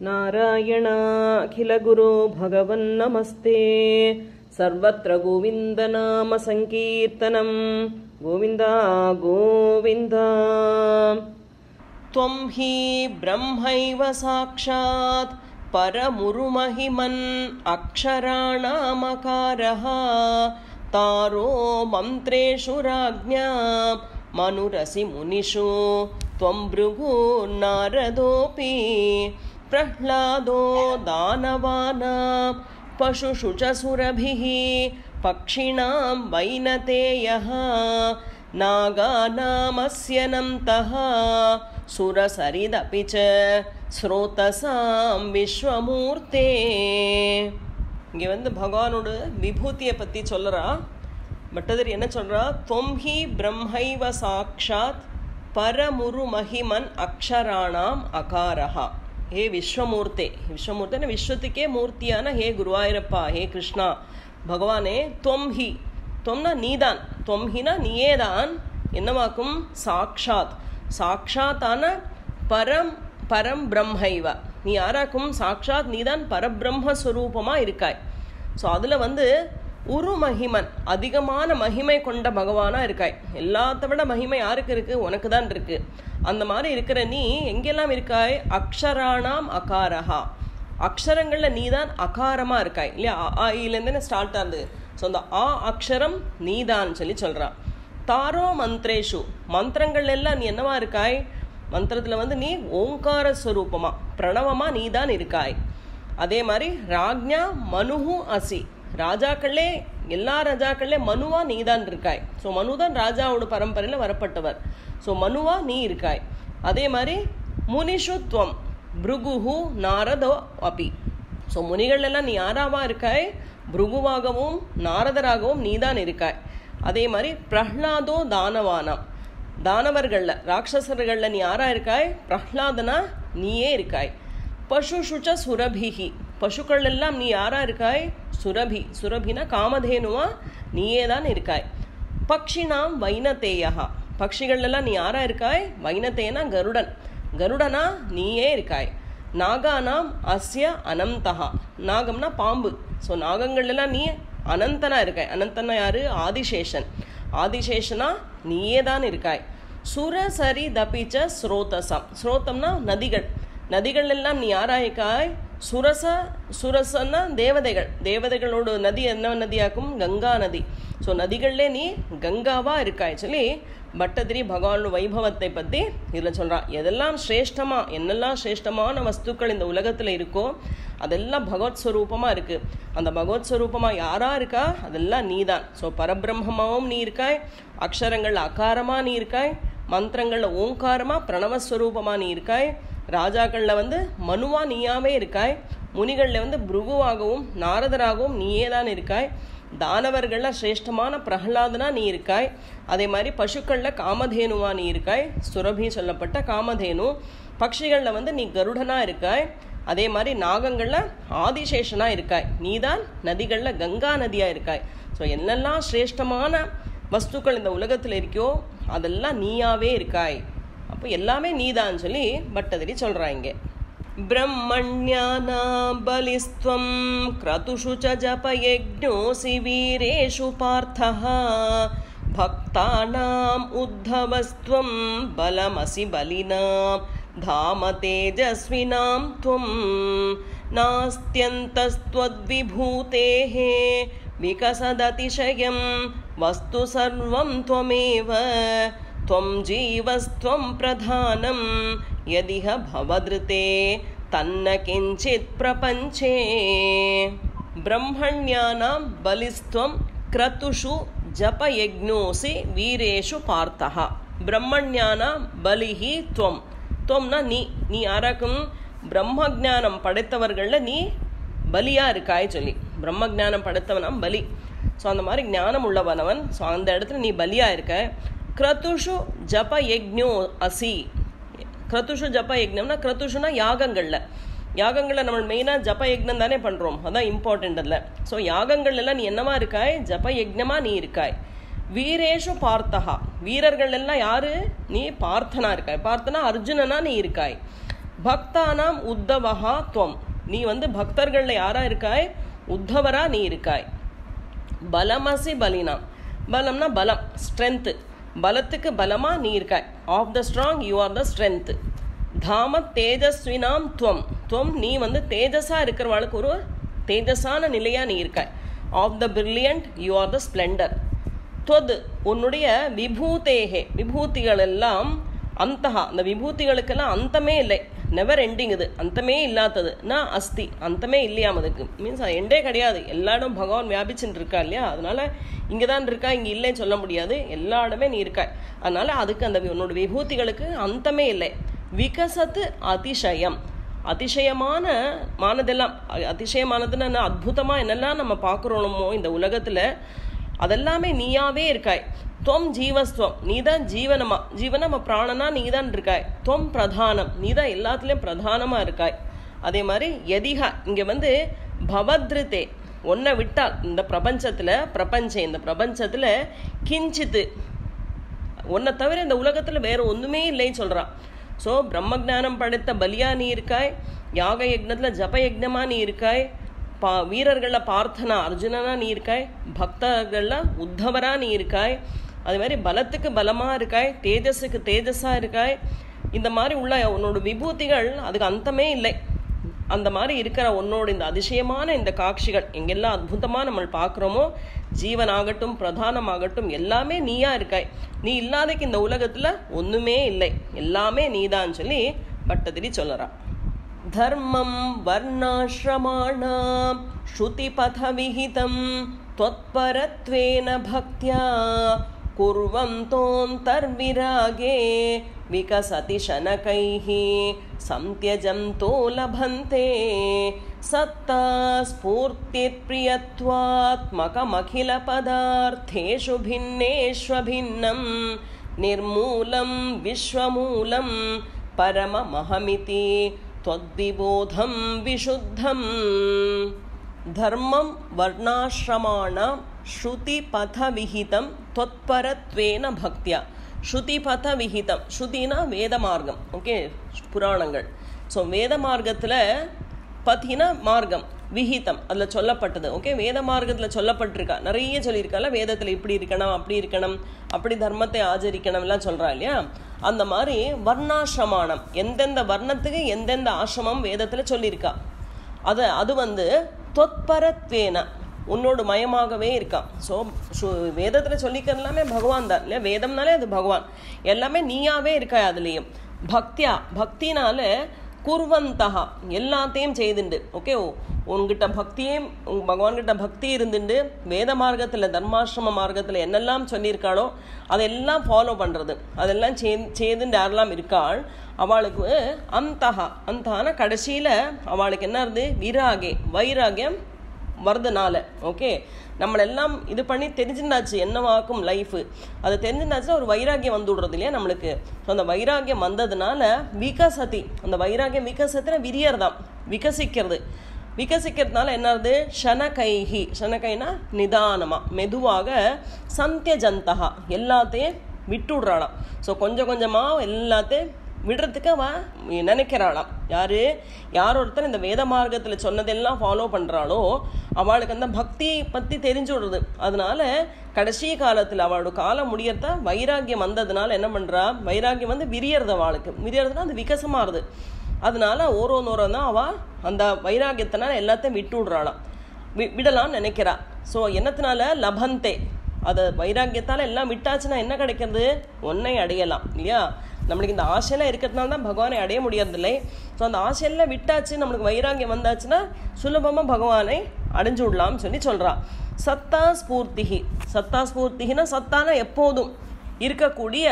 नारायणाखिलगुरो भगवन्नमस्ते सर्वत्र गोविन्दनाम संकीर्तनं गोविन्द गोविन्द। त्वं हि ब्रह्मैव साक्षात् परमुरुमहिमन् अक्षराणामकारः तारो मन्त्रेषु राज्ञा मनुरसि मुनिषु त्वं भृगुर्नारदोऽपि प्रह्लादो दानवानां पशुषु च सुरभिः पक्षिणां वैनतेयः नागानामस्य नन्तः सुरसरिदपि च ஸ்ரோதசாம் விஸ்வமூர்த்தே. இங்கே பகவானோட விபூதியை பற்றி சொல்கிறா. பட்டதர் என்ன சொல்கிறா? தொம்ஹி பிரம்மைவ சாக்ஷாத் பரமுரு மகிமன் அக்ஷராணாம் அகாரஹா. ஹே விஸ்வமூர்த்தே, விஸ்வமூர்த்தன விஸ்வத்துக்கே மூர்த்தியான ஹே குருவாயூரப்பா, ஹே கிருஷ்ணா பகவானே. தொம்ஹி, தொம்னா நீதான், தொம்ஹினா நீயேதான். என்னவாக்கும்? சாக்ஷாத், சாக்ஷாத்தான பரம் பரம் பிரம்மைவ, நீ யாராக்கும்? சாக்ஷாத் நீதான் பரபிரம்மஸ்வரூபமாக இருக்காய். ஸோ அதில் உரு மகிமன், அதிகமான மகிமை கொண்ட பகவானாக இருக்காய். எல்லாத்த விட மகிமை யாருக்கு இருக்குது? உனக்கு தான் இருக்குது. அந்த மாதிரி இருக்கிற நீ எங்கெல்லாம் இருக்காய்? அக்ஷராணாம் அகாரஹா, அக்ஷரங்களில் நீ தான் அகாரமாக இருக்காய் இல்லையா? ஆயிலேருந்து ஸ்டார்ட் ஆகுது. ஸோ அந்த ஆ அக்ஷரம் நீதான் சொல்லி சொல்கிறான். தாரோ மந்திரேஷு, மந்திரங்கள் எல்லாம் நீ என்னவா இருக்காய்? மந்திரத்தில் நீ ஓங்கார ஸ்வரூபமாக பிரணவமாக நீ தான் இருக்காய். அதே மாதிரி ராஜ்ஞா மனுஹு அசி, ராஜாக்களே எல்லா ராஜாக்களே மனுவா நீ தான் இருக்காய். ஸோ மனு தான் ராஜாவோட பரம்பரையில் வரப்பட்டவர். ஸோ மனுவா நீ இருக்காய். அதே மாதிரி முனிஷுத்வம் பிருகுஹு நாரதோ அபி, ஸோ முனிகள் எல்லாம் நீ யாராவா இருக்காய்? பிருகுவாகவும் நாரதராகவும் நீ தான் இருக்காய். அதே மாதிரி பிரஹ்லாதோ தானவானாம், தானவர்களில் ராட்சசர்களில் நீ யாரா இருக்காய்? பிரஹ்லாதனா நீயே இருக்காய். பசுஷுச்ச சுரபிஹி, பசுக்கள் எல்லாம் நீ யாரா இருக்காய்? சுரபி, சுரபினா காமதேனுவா நீயே தான் இருக்காய். பக்ஷினாம் வைனதேயா, பக்ஷிகள் எல்லாம் நீ யாரா இருக்காய்? வைனதேனா கருடன், கருடனா நீயே இருக்காய். நாகானாம் அஸ்ய அனந்தஹா, நாகம்னா பாம்பு. ஸோ நாகங்கள் எல்லாம் நீ அனந்தனா இருக்காய். அனந்தனா யாரு? ஆதிசேஷன், ஆதிசேஷனா நீயே தான் இருக்காய். சுரசரி தபிச்ச ஸ்ரோதசம், ஸ்ரோதம்னா நதிகள், நதிகள் எல்லாம் நீ யாராயிருக்காய்? சுரச, சுரசன்னா தேவதைகள், தேவதைகளோட நதி என்ன நதியாக்கும்? கங்கா நதி. ஸோ நதிகள்லே நீ கங்காவா இருக்காய் சொல்லி பட்டதிரி பகவானோட வைபவத்தை பற்றி இதில் சொல்கிறான். எதெல்லாம் சிரேஷ்டமாக, என்னெல்லாம் சிரேஷ்டமான வஸ்துக்கள் இந்த உலகத்தில் இருக்கோ அதெல்லாம் பகவத் ஸ்வரூபமாக இருக்குது. அந்த பகவத் ஸ்வரூபமாக யாராக இருக்கா? அதெல்லாம் நீ தான். ஸோ பரபிரம்மமாகவும் நீ இருக்காய், அக்ஷரங்கள் அகாரமாக நீ இருக்காய், மந்திரங்களில் ஓங்காரமாக பிரணவஸ்வரூபமாக நீ இருக்காய், ராஜாக்களில் மனுவா நீயாவே இருக்காய், முனிகளில் பிருகுவாகவும் நாரதராகவும் நீயே தான் இருக்காய், தானவர்களில் சிரேஷ்டமான பிரஹ்லாதனா நீ இருக்காய். அதே மாதிரி பசுக்களில் காமதேனுவா நீ இருக்காய், சுரபி சொல்லப்பட்ட காமதேனு. பட்சிகளில் நீ கருடனா இருக்காய். அதே மாதிரி நாகங்களில் ஆதிசேஷனா இருக்காய். நீ தான் நதிகளில் கங்கா நதியாக இருக்காய். ஸோ என்னெல்லாம் சிரேஷ்டமான வஸ்துக்கள் இந்த உலகத்தில் இருக்கோ அதெல்லாம் நீயாவே இருக்காய். அப்போ எல்லாமே நீதான் சொல்லி பட்டதிரி சொல்கிறாங்க. ब्रह्मण्यानां बलिस्त्वं क्रतुषु च जपयज्ञोऽसि वीरेषु पार्थः भक्तानाम् उद्धवस्त्वं बलमसि बलिनां धाम तेजस्विनां त्वं नास्त्यन्तस्त्वद्विभूतेः विकसदतिशयं वस्तु सर्वं त्वमेव त्वं जीवस्त्वं प्रधानं यदिह भवदृते तन्न किंचित् प्रपंचे. ब्रह्मण्यानां बलिस्त्वं क्रतुषु जपयज्ञोऽसि वीरेषु पार्थः. ब्रह्मण्यानां बलिहि त्वं, त्वம்னா நீ, நீ யாராக்கும்? பிரம்மஜானம் படைத்தவர்களில் நீ பலியா இருக்காய் சொல்லி. பிரம்மஜானம் படைத்தவனாம் பலி. ஸோ அந்த மாதிரி ஞானம் உள்ளவனவன். ஸோ அந்த இடத்துல நீ பலியா இருக்க. க்ரதுஷு ஜப யஜ்ஞோ அசி. க்ரதுஷு ஜப யஜ்ஞம்னா, க்ரதுஷுனா யாகங்களில், யாகங்களில் நம்ம மெயினாக ஜப யஜ்ஞம் தானே பண்ணுறோம், அதான் இம்பார்ட்டண்ட் அதில். ஸோ யாகங்கள் எல்லாம் நீ என்னவா இருக்காய்? ஜப யஜ்ஞமாக நீ இருக்காய். வீரேஷு பார்த்தகா, வீரர்கள் எல்லாம் யாரு? நீ பார்த்தனா இருக்காய். பார்த்தனா அர்ஜுனனா நீ இருக்காய். பக்தானாம் உத்தவஹா துவம், நீ வந்து பக்தர்கள்ல யாரா இருக்காய்? உத்தவரா நீ இருக்காய். பலமசி பலினாம், பலம்னா பலம், ஸ்ட்ரென்த், பலத்துக்கு பலமா நீ இருக்காய். Of the strong you are the strength. தாம தேஜஸ்வினாம் துவம், துவம் நீ வந்து தேஜஸா இருக்கிறவாளுக்கு ஒரு தேஜஸான நிலையா நீ இருக்காய். Of the brilliant you are the splendour. துவத் உன்னுடைய விபூதேகே, விபூதிகள் எல்லாம் அந்தஹா, அந்த விபூதிகளுக்கெல்லாம் அந்தமே இல்லை, நெவர் எண்டிங், இது அந்தமே இல்லாதது. நான் அஸ்தி, அந்தமே இல்லையாம், அதுக்கு மீன்ஸ் எண்டே கிடையாது. எல்லா இடம் பகவான் வியாபிச்சுட்டு இருக்கா இல்லையா, அதனால இங்கே தான் இருக்கா, இங்கே இல்லைன்னு சொல்ல முடியாது, எல்லா இடமே நீ இருக்காய். அதனால அதுக்கு அந்த உன்னோட விபூதிகளுக்கு அந்தமே இல்லை. விகசத்து அதிசயம், அதிசயமான மானதெல்லாம், அதிசயமானதுன்னு அற்புதமாக என்னெல்லாம் நம்ம பார்க்குறோமோ இந்த உலகத்தில் அதெல்லாமே நீயாவே இருக்காய். துவம் ஜீவஸ்துவம், நீதான் ஜீவனமா, ஜீவனமா பிராணனா நீதான் இருக்காய். துவம் பிரதானம், நீதான் எல்லாத்துலேயும் பிரதானமாக இருக்காய். அதே மாதிரி யதிகா, இங்கே வந்து பவத்ருதே, ஒன்றை விட்டால் இந்த பிரபஞ்சத்தில், இந்த பிரபஞ்சத்தில் கிஞ்சித்து, ஒன்றை தவிர இந்த உலகத்தில் வேற ஒன்றுமே இல்லைன்னு சொல்கிறான். ஸோ பிரம்மஜானம் படைத்த பலியா நீ இருக்காய், யாக யக்னத்தில் ஜப யக்னமாக நீ இருக்காய், வீரர்களில் பார்த்தனா அர்ஜுனனா நீ இருக்காய், பக்தர்களில் உத்தவரா நீ இருக்காய், அது மாதிரி பலத்துக்கு பலமாக இருக்காய், தேஜஸுக்கு தேஜஸாக இருக்காய். இந்த மாதிரி உள்ள உன்னோட விபூதிகள் அதுக்கு அந்தமே இல்லை. அந்த மாதிரி இருக்கிற உன்னோட இந்த அதிசயமான இந்த காட்சிகள் எங்கெல்லாம் அற்புதமாக நம்ம பார்க்குறோமோ, ஜீவனாகட்டும் பிரதானமாகட்டும் எல்லாமே நீயா இருக்காய். நீ இல்லாதக்கு இந்த உலகத்தில் ஒன்றுமே இல்லை, எல்லாமே நீதான் சொல்லி பட்டதிரி சொல்லறான். தர்மம் வர்ணாஸ்ரமாணாம் ஸ்ருதிபத விஹிதம் த்வத்பரத்வேன பக்த்யா குர்வந்தோந்தர்விராகே விகசதி ஷனகைஹி சம்த்யஜந்தோ லபந்தே சத்தா ஸ்பூர்த்திப்ரியத்வாத்மகமகில பதார்த்தேஷு பின்னேஷ்வபின்னம் நிர்மூலம் விஸ்வமூலம் பரமமஹமிதி त्वद्विबोधं विशुद्धं. धर्मं वर्णाश्रमाणां श्रुतिपथविहितं त्वत्परत्वेन भक्त्या. श्रुतिपथविहितं, श्रुतिना वेदमार्गं, ओके, புராணங்கள். ஸோ வேத மார்க்கத்தில் பத்தினா மார்க்கம், விஹிதம் அதில் சொல்லப்பட்டது. ஓகே, வேத மார்க்கத்தில் சொல்லப்பட்டிருக்கா, நிறைய சொல்லியிருக்கால, வேதத்தில் இப்படி இருக்கணும், அப்படி இருக்கணும், அப்படி தர்மத்தை ஆச்சரிக்கணும் எல்லாம் சொல்கிறா இல்லையா. அந்த மாதிரி வர்ணாசிரமானம், எந்தெந்த வர்ணத்துக்கு எந்தெந்த ஆசிரமம் வேதத்தில் சொல்லியிருக்கா, அது வந்து தொத்பரத்வேன உன்னோட மயமாகவே இருக்கான். ஸோ வேதத்தில் சொல்லிக்கிறது எல்லாமே பகவான் தான் இல்லையா, வேதம்னாலே அது பகவான், எல்லாமே நீயாவே இருக்கா. அதுலேயும் பக்தியா, பக்தினால குர்வந்தகா எல்லாத்தையும் செய்துண்டு. ஓகே, உங்ககிட்ட பக்தியும் பகவான்கிட்ட பக்தி இருந்துட்டு வேத மார்க்கத்தில் தர்மாசிரம மார்க்கத்தில் என்னெல்லாம் சொல்லியிருக்காளோ அதெல்லாம் ஃபாலோ பண்ணுறது, அதெல்லாம் செய்துண்டு யாரெல்லாம் இருக்காள் அவளுக்கு அந்தகான கடைசியில் அவளுக்கு என்ன இருது, வைராகியம் வருதுனால. ஓகே, நம்மளெல்லாம் இது பண்ணி தெரிஞ்சுருந்தாச்சு என்னவாக்கும் லைஃபு, அது தெரிஞ்சுருந்தாச்சுன்னா ஒரு வைராகியம் வந்து விடுறது இல்லையா நம்மளுக்கு. ஸோ அந்த வைராகியம் வந்ததுனால விகசதி, அந்த வைராகியம் விகசத்தின விரியர்தான், விகசிக்கிறதுனால என்னது, ஷனகைஹி, ஷனகைனா நிதானமாக மெதுவாக, சந்தியஜந்தகா எல்லாத்தையும் விட்டுடுறாளாம். ஸோ கொஞ்சம் கொஞ்சமாக எல்லாத்தையும் விடுறதுக்கு அவன் நினைக்கிறாளாம். யார் ஒருத்தர் இந்த வேத மார்க்கத்தில் சொன்னதெல்லாம் ஃபாலோ பண்ணுறாளோ அவளுக்கு அந்த பக்தி பற்றி தெரிஞ்சு விடுறது. அதனால கடைசி காலத்தில் அவளோட காலம் முடியறத வைராகியம் வந்ததுனால என்ன பண்ணுறா, வைராகியம் வந்து விரியறது, அவளுக்கு விரியறதுனா அது விகசமாகுது. அதனால ஓரோன்னு தான் அவள் அந்த வைராகியத்தினால எல்லாத்தையும் விட்டு விடுறாளாம், விடலான்னு நினைக்கிறா. ஸோ என்னத்தினால லபந்தே, அதை வைராகியத்தால் எல்லாம் விட்டாச்சுன்னா என்ன கிடைக்கிறது, ஒன்னை அடையலாம் இல்லையா. நம்மளுக்கு இந்த ஆசையெல்லாம் இருக்கிறதுனால தான் பகவானை அடைய முடியறதில்லை. ஸோ அந்த ஆசையெல்லாம் விட்டாச்சு, நம்மளுக்கு வைராகியம் வந்தாச்சுன்னா சுலபமாக பகவானை அடைஞ்சு விடலாம்னு சொல்கிறான். சத்தா ஸ்பூர்த்திகினா சத்தானா எப்போதும் இருக்கக்கூடிய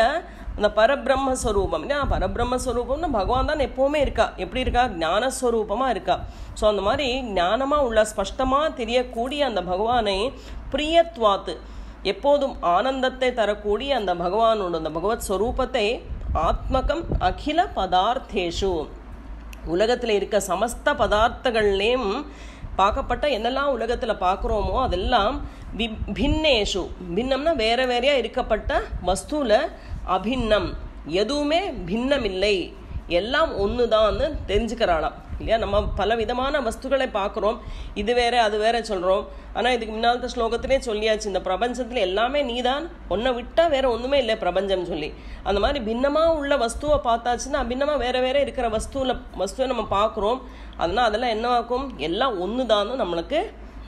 அந்த பரபிரம்மஸ்வரூபம். பரபிரம்மஸ்வரூபம்னா பகவான் தான் எப்போவுமே இருக்கா. எப்படி இருக்கா, ஞானஸ்வரூபமாக இருக்கா. ஸோ அந்த மாதிரி ஞானமாக உள்ள ஸ்பஷ்டமாக தெரியக்கூடிய அந்த பகவானை பிரியத்வாத்து, எப்போதும் ஆனந்தத்தை தரக்கூடிய அந்த பகவானோட அந்த பகவத் ஸ்வரூபத்தை ஆத்மகம் அகில பதார்த்தேஷு, உலகத்தில் இருக்க சமஸ்த பதார்த்தங்கள்லேயும் பார்க்கப்பட்ட என்னெல்லாம் உலகத்தில் பார்க்குறோமோ அதெல்லாம் பின்னேஷு, பின்னம்னா வேற வேறையா இருக்கப்பட்ட வஸ்துல அபின்னம், எதுவுமே பின்னம் இல்லை, எல்லாம் ஒன்று தான்னு தெரிஞ்சுக்கிறாளாம் இல்லையா. நம்ம பல விதமான வஸ்துக்களை பார்க்குறோம், இது வேற அது வேற சொல்கிறோம். ஆனால் இதுக்கு முன்னாலத்த ஸ்லோகத்திலே சொல்லியாச்சு, இந்த பிரபஞ்சத்தில் எல்லாமே நீதான், ஒன்றை விட்டால் வேற ஒன்றுமே இல்லை பிரபஞ்சம் சொல்லி. அந்த மாதிரி பின்னமாக உள்ள வஸ்துவை பார்த்தாச்சுன்னா பின்னமாக வேற வேற இருக்கிற வஸ்துவை நம்ம பார்க்குறோம். அதனால் அதெல்லாம் என்னவாக்கும், எல்லாம் ஒன்று தான்னு நம்மளுக்கு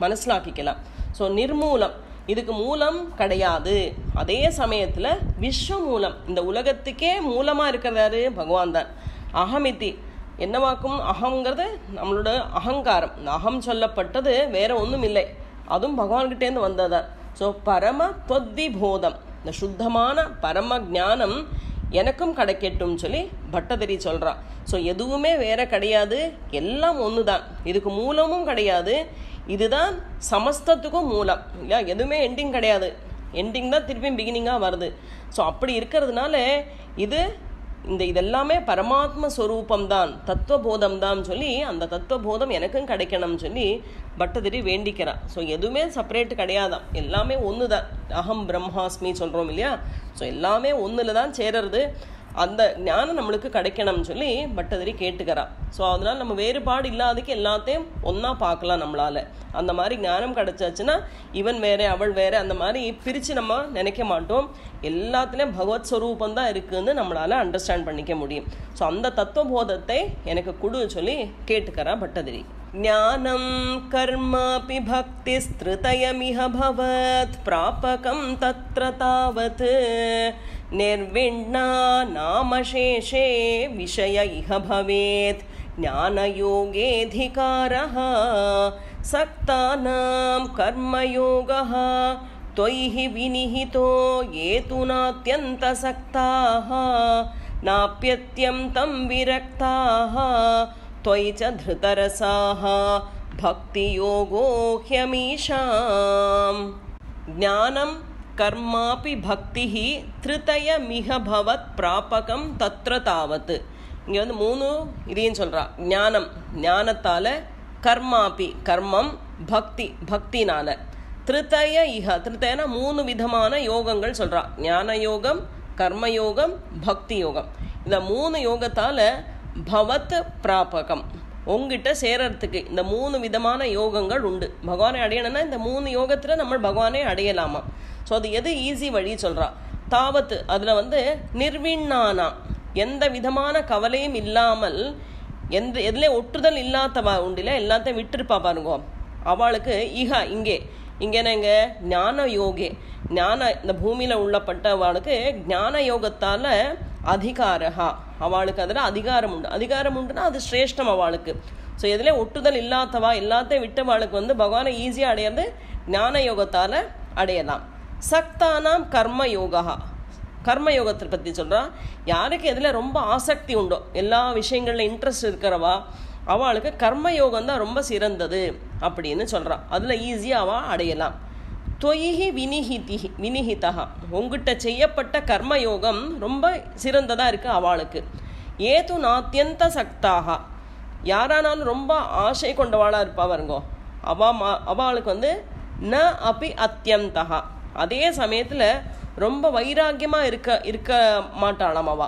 மனசிலாக்கிக்கலாம். ஸோ நிர்மூலம், இதுக்கு மூலம் கிடையாது. அதே சமயத்தில் விஸ்வ மூலம், இந்த உலகத்துக்கே மூலமாக இருக்கிறதாரு பகவான் தான். அகமிதி என்னவாக்கும், அகங்கிறது நம்மளோட அகங்காரம். இந்த அகம் சொல்லப்பட்டது வேற ஒன்றும் இல்லை, அதுவும் பகவான்கிட்டேருந்து வந்ததான். ஸோ பரம தொத்விபோதம், இந்த சுத்தமான பரம ஞானம் எனக்கும் கிடைக்கட்டும் சொல்லி பட்டதிரி சொல்கிறான். ஸோ எதுவுமே வேற கிடையாது, எல்லாம் ஒன்று தான், இதுக்கு மூலமும் கிடையாது, இதுதான் சமஸ்தத்துக்கும் மூலம் இல்லையா. எதுவுமே எண்டிங் கிடையாது, எண்டிங் தான் திருப்பியும் பிகினிங்காக வருது. ஸோ அப்படி இருக்கிறதுனால இதெல்லாமே பரமாத்ம ஸ்வரூபம்தான், தத்துவபோதம் தான் சொல்லி அந்த தத்துவபோதம் எனக்கும் கிடைக்கணும் சொல்லி பட்டதிரி வேண்டிக்கிறான். ஸோ எதுவுமே செப்பரேட்டு கிடையாதான், எல்லாமே ஒன்று தான். அகம் பிரம்மாஸ்மி சொல்கிறோம் இல்லையா. ஸோ எல்லாமே ஒன்றில் தான் சேருறது. அந்த ஞானம் நம்மளுக்கு கிடைக்கணும்னு சொல்லி பட்டதிரி கேட்டுக்கிறான். ஸோ அதனால் நம்ம வேறுபாடு இல்லாததுக்கு எல்லாத்தையும் ஒன்றா பார்க்கலாம் நம்மளால். அந்த மாதிரி ஞானம் கிடைச்சாச்சுன்னா இவன் வேறு அவள் வேறு அந்த மாதிரி பிரித்து நம்ம நினைக்க மாட்டோம். எல்லாத்துலேயும் பகவத் ஸ்வரூபம் தான் இருக்குதுன்னு நம்மளால் அண்டர்ஸ்டாண்ட் பண்ணிக்க முடியும். ஸோ அந்த தத்துவபோதத்தை எனக்கு கொடு சொல்லி கேட்டுக்கிறா பட்டதிரி. ஞானம் கர்மாபி பக்தி ஸ்திருதயமிஹ பவத் பிராபகம் தத்ர தாவத் நிர்விண்ணா நாமசேஷே விஷய இஹ பவேத் ஞானயோகேதிகாரஹ சக்தானாம் கர்மயோகஹ त्वयि विनिहितो ये तु नात्यन्तसक्ताः नाप्यत्यन्तं विरक्ताः त्वयि च धृतरसाः भक्तियोगो ह्यमीशाम् ज्ञानं कर्मापि भक्तिः त्रितयमिह भवत् प्रापकं तत्र तावत्. இங்கே வந்து 3 இதையும் சொல்கிறா. ஞானம், ஞானத்தால், கர்மாபி கர்மம், பக்தி பக்தினால, திருத்தய இஹ, திருத்தயனா 3 விதமான யோகங்கள் சொல்கிறா. ஞான யோகம், கர்மயோகம், பக்தி யோகம். இந்த 3 யோகத்தால் பவத் பிராபகம், உங்ககிட்ட சேரறதுக்கு இந்த 3 விதமான யோகங்கள் உண்டு. பகவானை அடையணும்னா இந்த 3 யோகத்தில் நம்ம பகவானை அடையலாமா. ஸோ அது எது ஈஸி வழி சொல்கிறா. தாவத்து, அதில் வந்து நிர்விண்ணானா, எந்த விதமான கவலையும் இல்லாமல், எதிலே ஒட்டுதல் இல்லாதவா உண்டில எல்லாத்தையும் விட்டுருப்பா பாருங்க. அவளுக்கு இஹா இங்கேனா இங்கே ஞான யோகே, ஞான இந்த பூமியில் உள்ளப்பட்டவாளுக்கு ஞான யோகத்தால் அதிகாரஹா, அவளுக்கு அதில் அதிகாரம் உண்டு. அதிகாரம் உண்டுன்னா அது சிரேஷ்டம் அவளுக்கு. ஸோ எதிலே ஒட்டுதல் இல்லாதவா எல்லாத்தையும் விட்டவாளுக்கு வந்து பகவானை ஈஸியாக அடையிறது ஞான யோகத்தால் அடையலாம். சக்தானாம் கர்மயோகா, கர்மயோகத்தை பற்றி சொல்கிறா. யாருக்கு எதில் ரொம்ப ஆசக்தி உண்டோ, எல்லா விஷயங்களில் இன்ட்ரெஸ்ட் இருக்கிறவா, அவளுக்கு கர்மயோகம் தான் ரொம்ப சிறந்தது அப்படின்னு சொல்கிறான். அதில் ஈஸியாக அவள் அடையலாம். தொய்ஹி வினிஹிதா, உங்ககிட்ட செய்யப்பட்ட கர்மயோகம் ரொம்ப சிறந்ததாக இருக்குது அவளுக்கு. ஏது நாத்தியந்த சக்தாக, யாரானாலும் ரொம்ப ஆசை கொண்டவாளாக இருப்பா வருங்கோ, அவளுக்கு வந்து ந அப்பி அத்தியந்தகா, அதே சமயத்தில் ரொம்ப வைராக்கியமாக இருக்க மாட்டாளாம் அவ.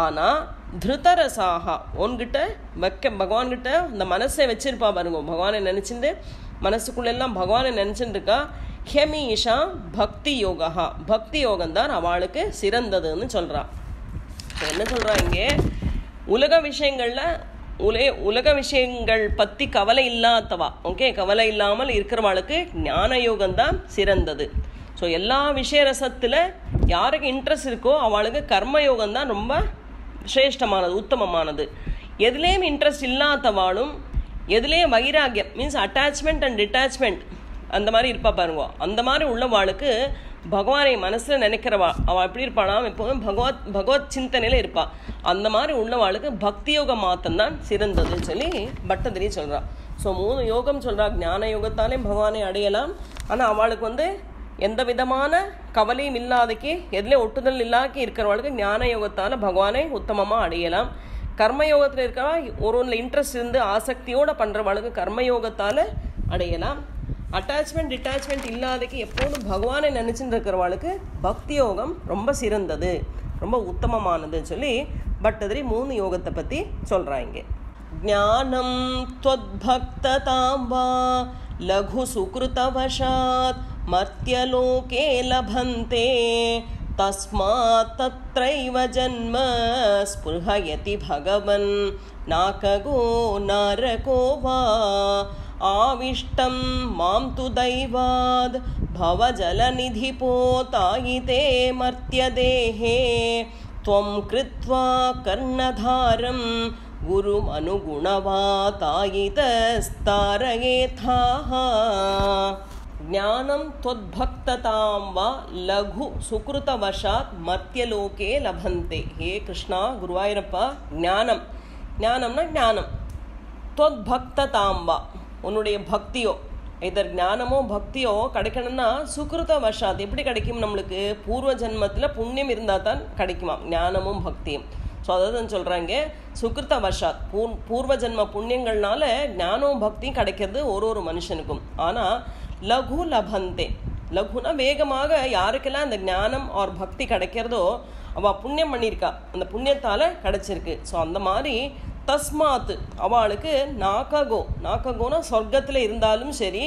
ஆனால் திருதரசாக, உன்கிட்ட பகவான்கிட்ட இந்த மனசை வச்சிருப்பா பாருங்க, பகவானை நினச்சிட்டு மனசுக்குள்ளெல்லாம் பகவானை நினச்சிட்டு இருக்கா. ஹெமீஷா பக்தி யோகா, பக்தி யோகம்தான் அவளுக்கு சிறந்ததுன்னு சொல்கிறா. என்ன சொல்கிறா இங்கே, உலக விஷயங்கள் பற்றி கவலை இல்லாதவா, ஓகே, கவலை இல்லாமல் இருக்கிறவாளுக்கு ஞான யோகம்தான் சிறந்தது. ஸோ எல்லா விஷய ரசத்தில் யாருக்கு இன்ட்ரெஸ்ட் இருக்கோ அவளுக்கு கர்மயோகம் தான் ரொம்ப சிரேஷ்டமானது, உத்தமமானது. எதுலேயும் இன்ட்ரெஸ்ட் இல்லாதவாளும், எதுலேயும் வைராக்கியம் மீன்ஸ் அட்டாச்மெண்ட் அண்ட் டிட்டாச்மெண்ட் அந்த மாதிரி இருப்பா பாருங்க, அந்த மாதிரி உள்ளவாளுக்கு பகவானை மனசில் நினைக்கிறவா அவள் எப்படி இருப்பாளாம், எப்போதும் பகவத் சிந்தனையில் இருப்பாள். அந்த மாதிரி உள்ளவாளுக்கு பக்தி யோகம் மாத்தம்தான் சிறந்ததுன்னு சொல்லி பட்டதிரி சொல்கிறாள். ஸோ 3 யோகம் சொல்கிறா. ஞான யோகத்தாலே பகவானை அடையலாம். ஆனால் அவளுக்கு வந்து எந்த விதமான கவலையும் இல்லாதக்கு, எதிலே ஒட்டுதல் இல்லாக்கி இருக்கிறவளுக்கு ஞான யோகத்தால் பகவானை உத்தமமாக அடையலாம். கர்மயோகத்தில் இருக்கிறவா ஒருவனில் இன்ட்ரெஸ்ட் இருந்து ஆசக்தியோடு பண்ணுறவளுக்கு கர்மயோகத்தால் அடையலாம். அட்டாச்மெண்ட் டிட்டாச்மெண்ட் இல்லாதக்கு எப்போதும் பகவானை நினச்சிட்டு இருக்கிறவளுக்கு பக்தி யோகம் ரொம்ப சிறந்தது, ரொம்ப உத்தமமானதுன்னு சொல்லி பட்டதிரி 3 யோகத்தை பற்றி சொல்கிறாங்க. ஞானம் த்வத்பக்ததாம் வா லகு சுக்ருதவசாத் மர்த்யலோகே லபந்தே தஸ்மாத் தத்ரைவ ஜன்ம ஸ்புருஹயதி பகவன் நாககோ நரகோ வா ஆவிஷ்டம் மாம் து தைவாத் பவஜலநிதி போதாயிதே மர்த்யதேஹே த்வம் கிருத்வா கர்ணதாரம் குரும் அனுகுணவாதாயிதஸ்தாரயேதாஹ. ஞானம் த்வத்பக்ததாம் வா லகு சுக்ருதவசாத் மர்த்யலோகே லபந்தே. ஹே கிருஷ்ணா, குருவாயூரப்பா, ஞானம், ஞானம்னா ஞானம், த்வத்பக்ததாம் வா உன்னுடைய பக்தியோ, இதர் ஞானமோ பக்தியோ கிடைக்கணும்னா சுக்ருத வசாத் எப்படி கிடைக்கும்? நம்மளுக்கு பூர்வ ஜென்மத்தில் புண்ணியம் இருந்தால் தான் கிடைக்குமா ஞானமும் பக்தியும். ஸோ அதை தான் சொல்கிறாங்க, சுக்ருத வசாத் பூர்வ ஜென்ம புண்ணியங்கள்னால ஞானமும் பக்தியும் கிடைக்கிறது ஒரு மனுஷனுக்கும். ஆனால் லகு லபந்தே, லகுனா வேகமாக யாருக்கெல்லாம் அந்த ஞானம் ஆர் பக்தி கிடைக்கிறதோ அவள் புண்ணியம் பண்ணியிருக்கா, அந்த புண்ணியத்தால் கிடைச்சிருக்கு. ஸோ அந்த மாதிரி தஸ்மாத்து அவளுக்கு நாககோ, நாககோனா சொர்க்கத்தில் இருந்தாலும் சரி,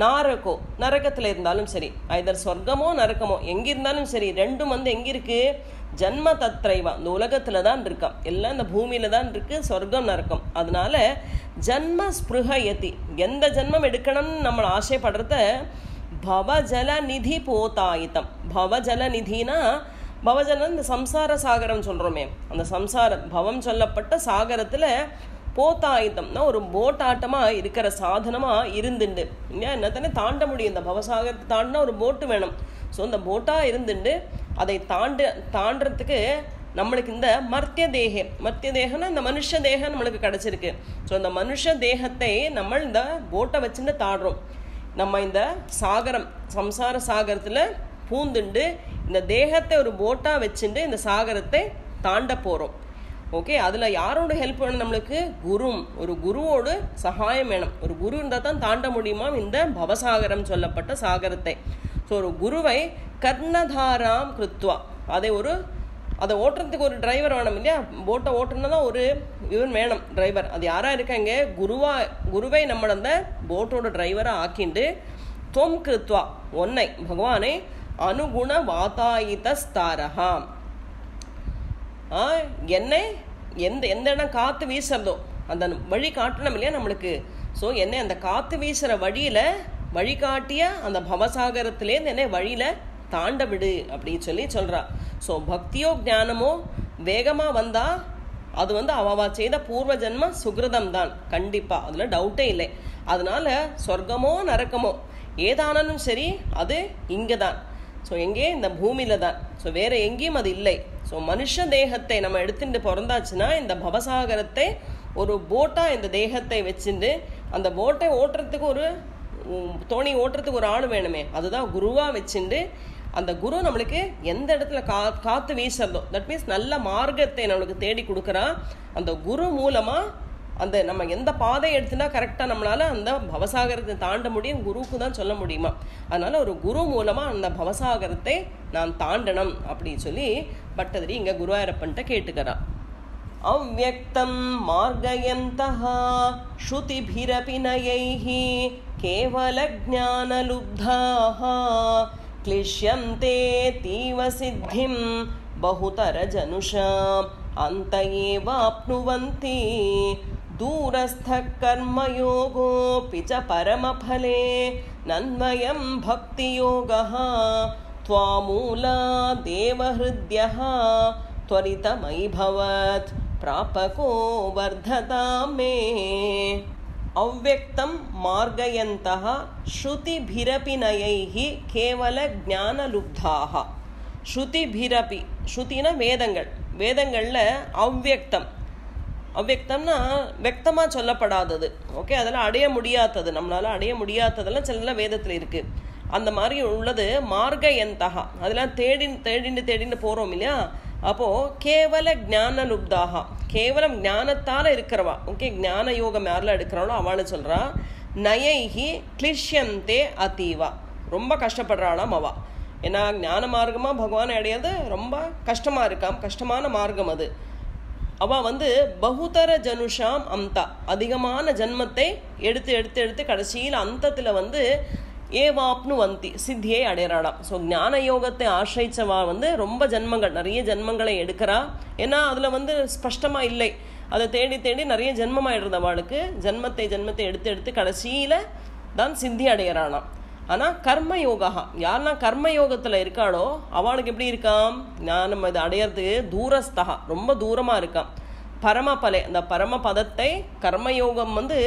நாரகோ நரகத்தில் இருந்தாலும் சரி, ஐதர் சொர்க்கமோ நரகமோ எங்கே இருந்தாலும் சரி, ரெண்டும் எங்கே இருக்குது? ஜன்ம தத்ரைவா, இந்த உலகத்தில் தான் இருக்கா, எல்லாம் இந்த பூமியில் தான் இருக்குது, சொர்க்கம் நரக்கம். அதனால ஜன்ம ஸ்பிருஹயதி, எந்த ஜன்மம் எடுக்கணும்னு நம்ம ஆசைப்படுறத பவஜல நிதி போதாயித்தம். பவஜல நிதினா, பவஜலம் இந்த சம்சார சாகரம் சொல்கிறோமே, அந்த சம்சார பவம் சொல்லப்பட்ட சாகரத்தில் போத்தாயுதம்னா ஒரு போட்டாட்டமாக இருக்கிற சாதனமாக இருந்துண்டு என்ன தானே தாண்ட முடியும். இந்த பவசாகரத்தை தாண்டினா ஒரு போட்டு வேணும். ஸோ இந்த போட்டாக இருந்துண்டு அதை தாண்டறதுக்கு நம்மளுக்கு இந்த மர்த்திய தேகம்னா இந்த மனுஷ தேகம் நம்மளுக்கு கிடச்சிருக்கு. ஸோ இந்த மனுஷ தேகத்தை நம்ம இந்த போட்டை வச்சுட்டு தாடுறோம். நம்ம இந்த சாகரம் சம்சார சாகரத்தில் பூந்துண்டு இந்த தேகத்தை ஒரு போட்டாக வச்சுட்டு இந்த சாகரத்தை தாண்ட போகிறோம். ஓகே, அதில் யாரோட ஹெல்ப் வேணும் நம்மளுக்கு? ஒரு குருவோடு சகாயம் வேணும். ஒரு குரு இருந்தால் தான் தாண்ட முடியுமா இந்த பவசாகரம் சொல்லப்பட்ட சாகரத்தை. ஸோ ஒரு குருவை கர்ணதாராம் கிருத்வா, அதை ஓட்டுறதுக்கு ஒரு டிரைவர் வேணும் இல்லையா? போட்டை ஓட்டுனா தான் ஒரு இவன் வேணும் டிரைவர். அது யாராக இருக்காங்க? குருவை நம்மள அந்த போட்டோட டிரைவராக ஆக்கிண்டு துவம் கிருத்வா ஒன்னை பகவானை அனுகுண வாதாயிதஸ்தாரஹா, என்னை எந்த இடம் காற்று வீசுறதோ அந்த வழி காட்டணும் இல்லையா நம்மளுக்கு. ஸோ என்னை அந்த காற்று வீசுகிற வழியில் வழிகாட்டிய அந்த பவசாகரத்திலேருந்து என்னை வழியில் தாண்ட விடு அப்படின்னு சொல்கிறா. ஸோ பக்தியோ ஞானமோ வேகமாக வந்தால் அது அவ செய்த பூர்வ ஜென்ம சுகிருதம் தான் கண்டிப்பாக, அதில் டவுட்டே இல்லை. அதனால சொர்க்கமோ நரக்கமோ ஏதானாலும் சரி அது இங்கே தான். ஸோ எங்கே? இந்த பூமியில் தான். ஸோ வேறு எங்கேயும் அது இல்லை. ஸோ மனுஷ தேகத்தை நம்ம எடுத்துட்டு பிறந்தாச்சுன்னா இந்த பவசாகரத்தை ஒரு போட்டாக இந்த தேகத்தை வச்சுட்டு அந்த போட்டை ஓட்டுறதுக்கு ஒரு தோணி ஓட்டுறதுக்கு ஒரு ஆள் வேணுமே, அதுதான் குருவாக வச்சுட்டு அந்த குரு நம்மளுக்கு எந்த இடத்துல காற்று வீசுறதோ, தட் மீன்ஸ் நல்ல மார்க்கத்தை நம்மளுக்கு தேடி கொடுக்குறா. அந்த குரு மூலமாக அந்த நம்ம எந்த பாதையை எடுத்துனா கரெக்டாக நம்மளால் அந்த பவசாகரத்தை தாண்ட முடியும், குருவுக்கு தான் சொல்ல முடியுமா. அதனால் ஒரு குரு மூலமாக அந்த பவசாகரத்தை நான் தாண்டணும் அப்படின்னு சொல்லி பட்டதிரி இங்கே குருவாயூரப்பன்ட்ட கேட்டுக்கிறா. அவ்யக்தம் மார்கயந்தஹ ஸ்ருதிபிரபி நயைஹி கேவல ஞானலுப்தாஹ க்ளிஷ்யந்தே தீவ சித்திம் பஹுதர ஜனுஷாம் அந்த ஏவாப்னுவந்தி दूरस्थ कर्मयोगोऽपि च परमफले नन्वयं भक्तियोगः त्वामूला देवहृद्यः त्वरितमयि भवत् प्रापको वर्धतां मे. अव्यक्तं मार्गयन्तः श्रुतिभिरपि नयैः केवल ज्ञानलुब्धाः. श्रुतिभिरपि, श्रुतिना வேதங்கள்ல அவ்யக்தம், அவ்யக்தம்னா வெக்தமாக சொல்லப்படாதது. ஓகே, அதெல்லாம் அடைய முடியாதது, நம்மளால் அடைய முடியாததெல்லாம் சில வேதத்தில் இருக்குது. அந்த மாதிரி உள்ளது மார்கயந்தகா, அதெல்லாம் தேடிண்டு போகிறோம் இல்லையா. அப்போது கேவல ஞானலுப்தாகா, கேவலம் ஞானத்தால் இருக்கிறவா. ஓகே, ஞான யோகம் யாரெல்லாம் எடுக்கிறாளோ அவளை சொல்கிறா. நயைஹி கிளிஷ்யந்தே அதீவா, ரொம்ப கஷ்டப்படுறாளாம் அவா. ஏன்னா ஞான மார்க்கமாக பகவானை அடையாது ரொம்ப கஷ்டமாக இருக்காம், கஷ்டமான மார்க்கம் அது. அவள் வந்து பகுதர ஜனுஷாம் அந்தா, அதிகமான ஜன்மத்தை எடுத்து எடுத்து எடுத்து கடைசியில் அந்தத்தில் வந்து ஏவாப்னு வந்தி, சித்தியை அடையறாளாம். ஸோ ஞான யோகத்தை ஆசிரிச்சவா வந்து ரொம்ப ஜன்மங்கள், நிறைய ஜன்மங்களை எடுக்கிறா. ஏன்னா அதில் வந்து ஸ்பஷ்டமாக இல்லை, அதை தேடி தேடி நிறைய ஜென்மமாயிடுறது அவளுக்கு. ஜன்மத்தை எடுத்து எடுத்து கடைசியில் தான் சித்தி அடையறாளாம். ஆனால் கர்மயோகா, யாருன்னா கர்மயோகத்தில் இருக்காளோ அவளுக்கு எப்படி இருக்காம், ஞானம் இது அடையிறதுக்கு தூரஸ்தகா, ரொம்ப தூரமாக இருக்காம். பரமபலை, அந்த பரமபதத்தை கர்மயோகம் வந்து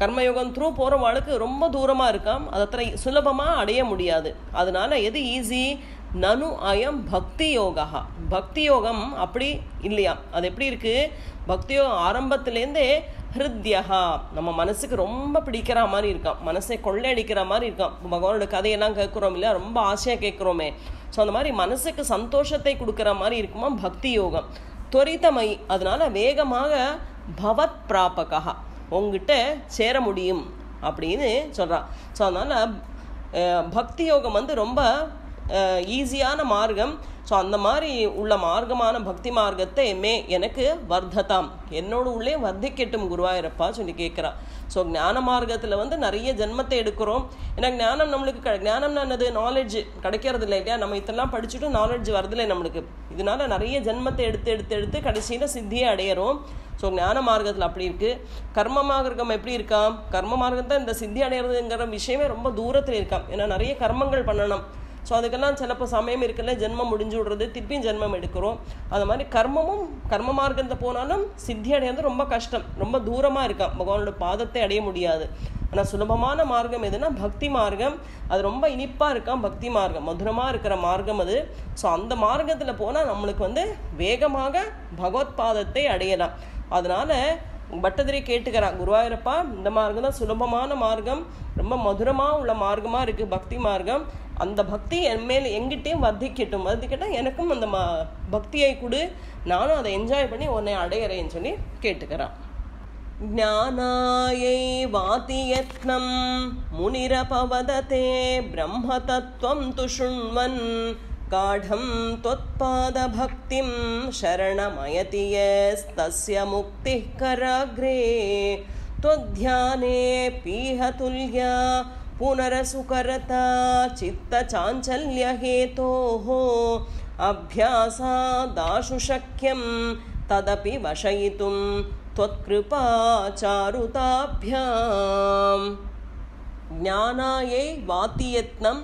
கர்மயோகம் த்ரூ போகிறவாளுக்கு ரொம்ப தூரமாக இருக்காம், அதை சுலபமாக அடைய முடியாது. அதனால எது ஈஸி, நனு அயம் பக்தி யோகா. பக்தி யோகம் அப்படி இல்லையா, அது எப்படி இருக்குது, பக்தி யோகம் ஆரம்பத்துலேருந்தே ஹிருத்யஹா, நம்ம மனசுக்கு ரொம்ப பிடிக்கிற மாதிரி இருக்கான், மனசை கொள்ளையடிக்கிற மாதிரி இருக்கான். பகவானோட கதையெல்லாம் கேட்குறோம் இல்லையா, ரொம்ப ஆசையாக கேட்குறோமே. ஸோ அந்த மாதிரி மனசுக்கு சந்தோஷத்தை கொடுக்குற மாதிரி இருக்குமா பக்தி யோகம். துவரிதமை, அதனால வேகமாக பவத் பிராபகா, உங்ககிட்ட சேர முடியும் அப்படின்னு சொல்கிறான். ஸோ அதனால் பக்தி யோகம் வந்து ரொம்ப ஈஸியான மார்க்கம். ஸோ அந்த மாதிரி உள்ள மார்க்கமான பக்தி மார்க்கத்தை எனக்கு வர்த்ததாம், என்னோட உள்ளே வர்த்திக்கட்டும் குருவாயூரப்பா சொல்லி கேட்குறான். ஸோ ஞான மார்க்கத்தில் வந்து நிறைய ஜென்மத்தை எடுக்கிறோம். ஏன்னா ஞானம் நம்மளுக்கு ஞானம்னா என்னது, நாலேஜ் கிடைக்கிறது இல்லை இல்லையா, நம்ம இதெல்லாம் படிச்சுட்டும் நாலேஜ் வரதில்லை நம்மளுக்கு. இதனால நிறைய ஜென்மத்தை எடுத்து எடுத்து எடுத்து கடைசியில் சித்தியை அடையிறோம். ஸோ ஞான மார்க்கத்தில் அப்படி இருக்குது. கர்ம மார்க்கம் எப்படி இருக்காம், கர்ம மார்க்கத்தை இந்த சித்தி அடையிறதுங்கிற விஷயமே ரொம்ப தூரத்தில் இருக்காம். ஏன்னா நிறைய கர்மங்கள் பண்ணணும். ஸோ அதுக்கெல்லாம் சிலப்போ சமயம் இருக்குல்ல, ஜென்மம் முடிஞ்சு விடுறது, திருப்பியும் ஜென்மம் எடுக்கிறோம். அது மாதிரி கர்ம மார்க்கத்தை போனாலும் சித்தி அடையாது ரொம்ப கஷ்டம், ரொம்ப தூரமாக இருக்கான், பகவானோட பாதத்தை அடைய முடியாது. ஆனால் சுலபமான மார்க்கம் எதுனா பக்தி மார்க்கம், அது ரொம்ப இனிப்பாக இருக்கான். பக்தி மார்க்கம் மதுரமாக இருக்கிற மார்க்கம் அது. ஸோ அந்த மார்க்கத்தில் போனால் நம்மளுக்கு வந்து வேகமாக பகவத் பாதத்தை அடையலாம். அதனால பட்டதிரி கேட்டுக்கிறான், குருவாயூரப்பா இந்த மார்க்கம் தான் சுலபமான மார்க்கம், ரொம்ப மதுரமாக உள்ள மார்க்கமாக இருக்குது பக்தி மார்க்கம். அந்த பக்தி என்மேல் எங்கிட்டையும் வர்த்திக்கட்டும், எனக்கும் அந்த பக்தியை கொடு, நானும் அதை என்ஜாய் பண்ணி உன்னை அடையிறேன்னு சொல்லி கேட்டுக்கிறான். ஞானாயை வாதி யத்னம் முனிரபவததே பிரம்ம தத்துவம் துஷுண்வன் காடம் தொத்பாத பக்திம் சரணமயதி யஸ்தஸ்ய முக்திः கராக்ரே त्वध्याने पीह तुल्या पुनरसुकरता चित्तचाञ्चल्यहेतोः अभ्यासादाशु शक्यं तदपि वशयितुं त्वत्कृपाचारुताभ्याम् ज्ञानायै वातियत्नं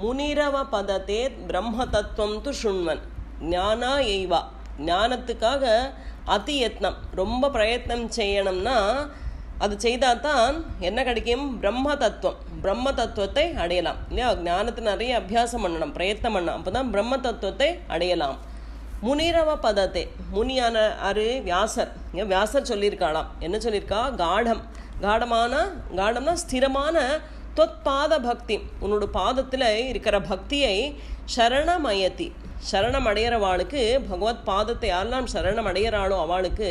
முனிரவபதத்தே பிரம்ம தத்துவம் து சுண்வன். ஞானாயைவா, ஞானத்துக்காக அதியத்னம், ரொம்ப பிரயத்னம் செய்யணும்னா அது செய்தால் தான் என்ன கிடைக்கும், பிரம்ம தத்துவத்தை அடையலாம் இல்லையா. ஞானத்தை நிறைய அபியாசம் பண்ணணும், பிரயத்னம் பண்ணணும், அப்போ தான் பிரம்ம தத்துவத்தை அடையலாம். முனிரவ பதத்தை, முனியான அரு வியாசர், வியாசர் சொல்லியிருக்காளாம். என்ன சொல்லியிருக்கா, காடம்னா ஸ்திரமான தொத்பாத பக்தி, உன்னோட பாதத்தில் இருக்கிற பக்தியை சரணமயத்தி, சரணம் அடையிறவாளுக்கு, பகவத் பாதத்தை யாரெல்லாம் சரணம் அடையிறாளோ அவளுக்கு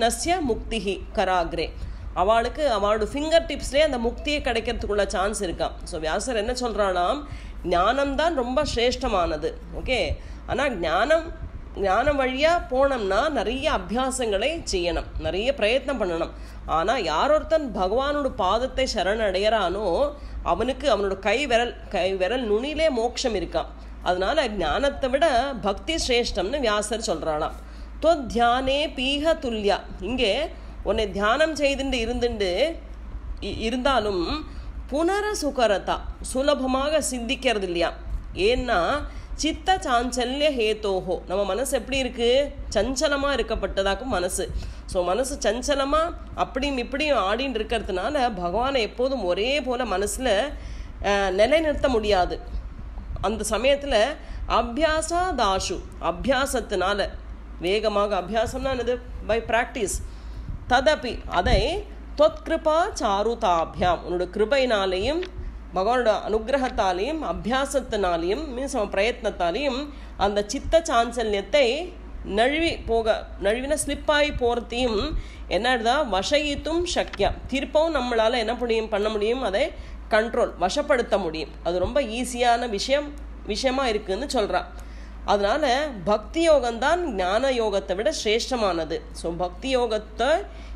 நஸ்ய முக்திஹி கராக்ரே, அவளுக்கு அவளோட ஃபிங்கர் டிப்ஸ்லேயே அந்த முக்தியை கிடைக்கிறதுக்குள்ள சான்ஸ் இருக்கான். ஸோ வியாசர் என்ன சொல்கிறானாம், ஞானம்தான் ரொம்ப சிரேஷ்டமானது. ஓகே, ஆனால் ஞானம் வழியாக போனோம்னா நிறைய அபியாசங்களை செய்யணும், நிறைய பிரயத்னம் பண்ணணும். ஆனால் யாரொருத்தன் பகவானோட பாதத்தை சரணடைகிறானோ அவனுக்கு அவனோட கை விரல் நுனிலே மோட்சம் இருக்கான். அதனால ஞானத்தை விட பக்தி சிரேஷ்டம்னு வியாசர் சொல்கிறானாம். தியானே பீக துல்யா, இங்கே உன்னை தியானம் செய்துட்டு இருந்தாலும் புனர சுகரதா, சுலபமாக சித்திக்கிறது இல்லையா. ஏன்னா சித்த சாஞ்சல்ய ஹேதோஹோ, நம்ம மனசு எப்படி இருக்குது, சஞ்சலமாக இருக்கப்பட்டதாக்கும் மனசு. ஸோ மனசு சஞ்சலமாக அப்படியும் இப்படியும் ஆடின்னு இருக்கிறதுனால பகவானை எப்போதும் ஒரே போல் மனசில் நிலைநிறுத்த முடியாது. அந்த சமயத்தில் அபியாசாதாஷு, அபியாசத்தினால வேகமாக, அபியாசம்னா என்னது, பை ப்ராக்டிஸ், ததப்பி அதை தொத்கிருபா சாருதாபியாம், உன்னோட கிருபையினாலேயும் பகவானோட அனுகிரகத்தாலேயும் அபியாசத்தினாலேயும் மீன்ஸ் அவன் பிரயத்னத்தாலேயும் அந்த சித்த சாஞ்சல்யத்தை நழுவின ஸ்லிப்பாகி போகிறதையும் என்னடா வசயித்தும் சக்கியம், திருப்பவும் நம்மளால் என்ன பண்ண முடியும், அதை வசப்படுத்த முடியும். அது ரொம்ப ஈஸியான விஷயமா இருக்குதுன்னு சொல்கிறான். அதனால பக்தி யோகம்தான் ஞான யோகத்தை விட சிரேஷ்டமானது. ஸோ பக்தி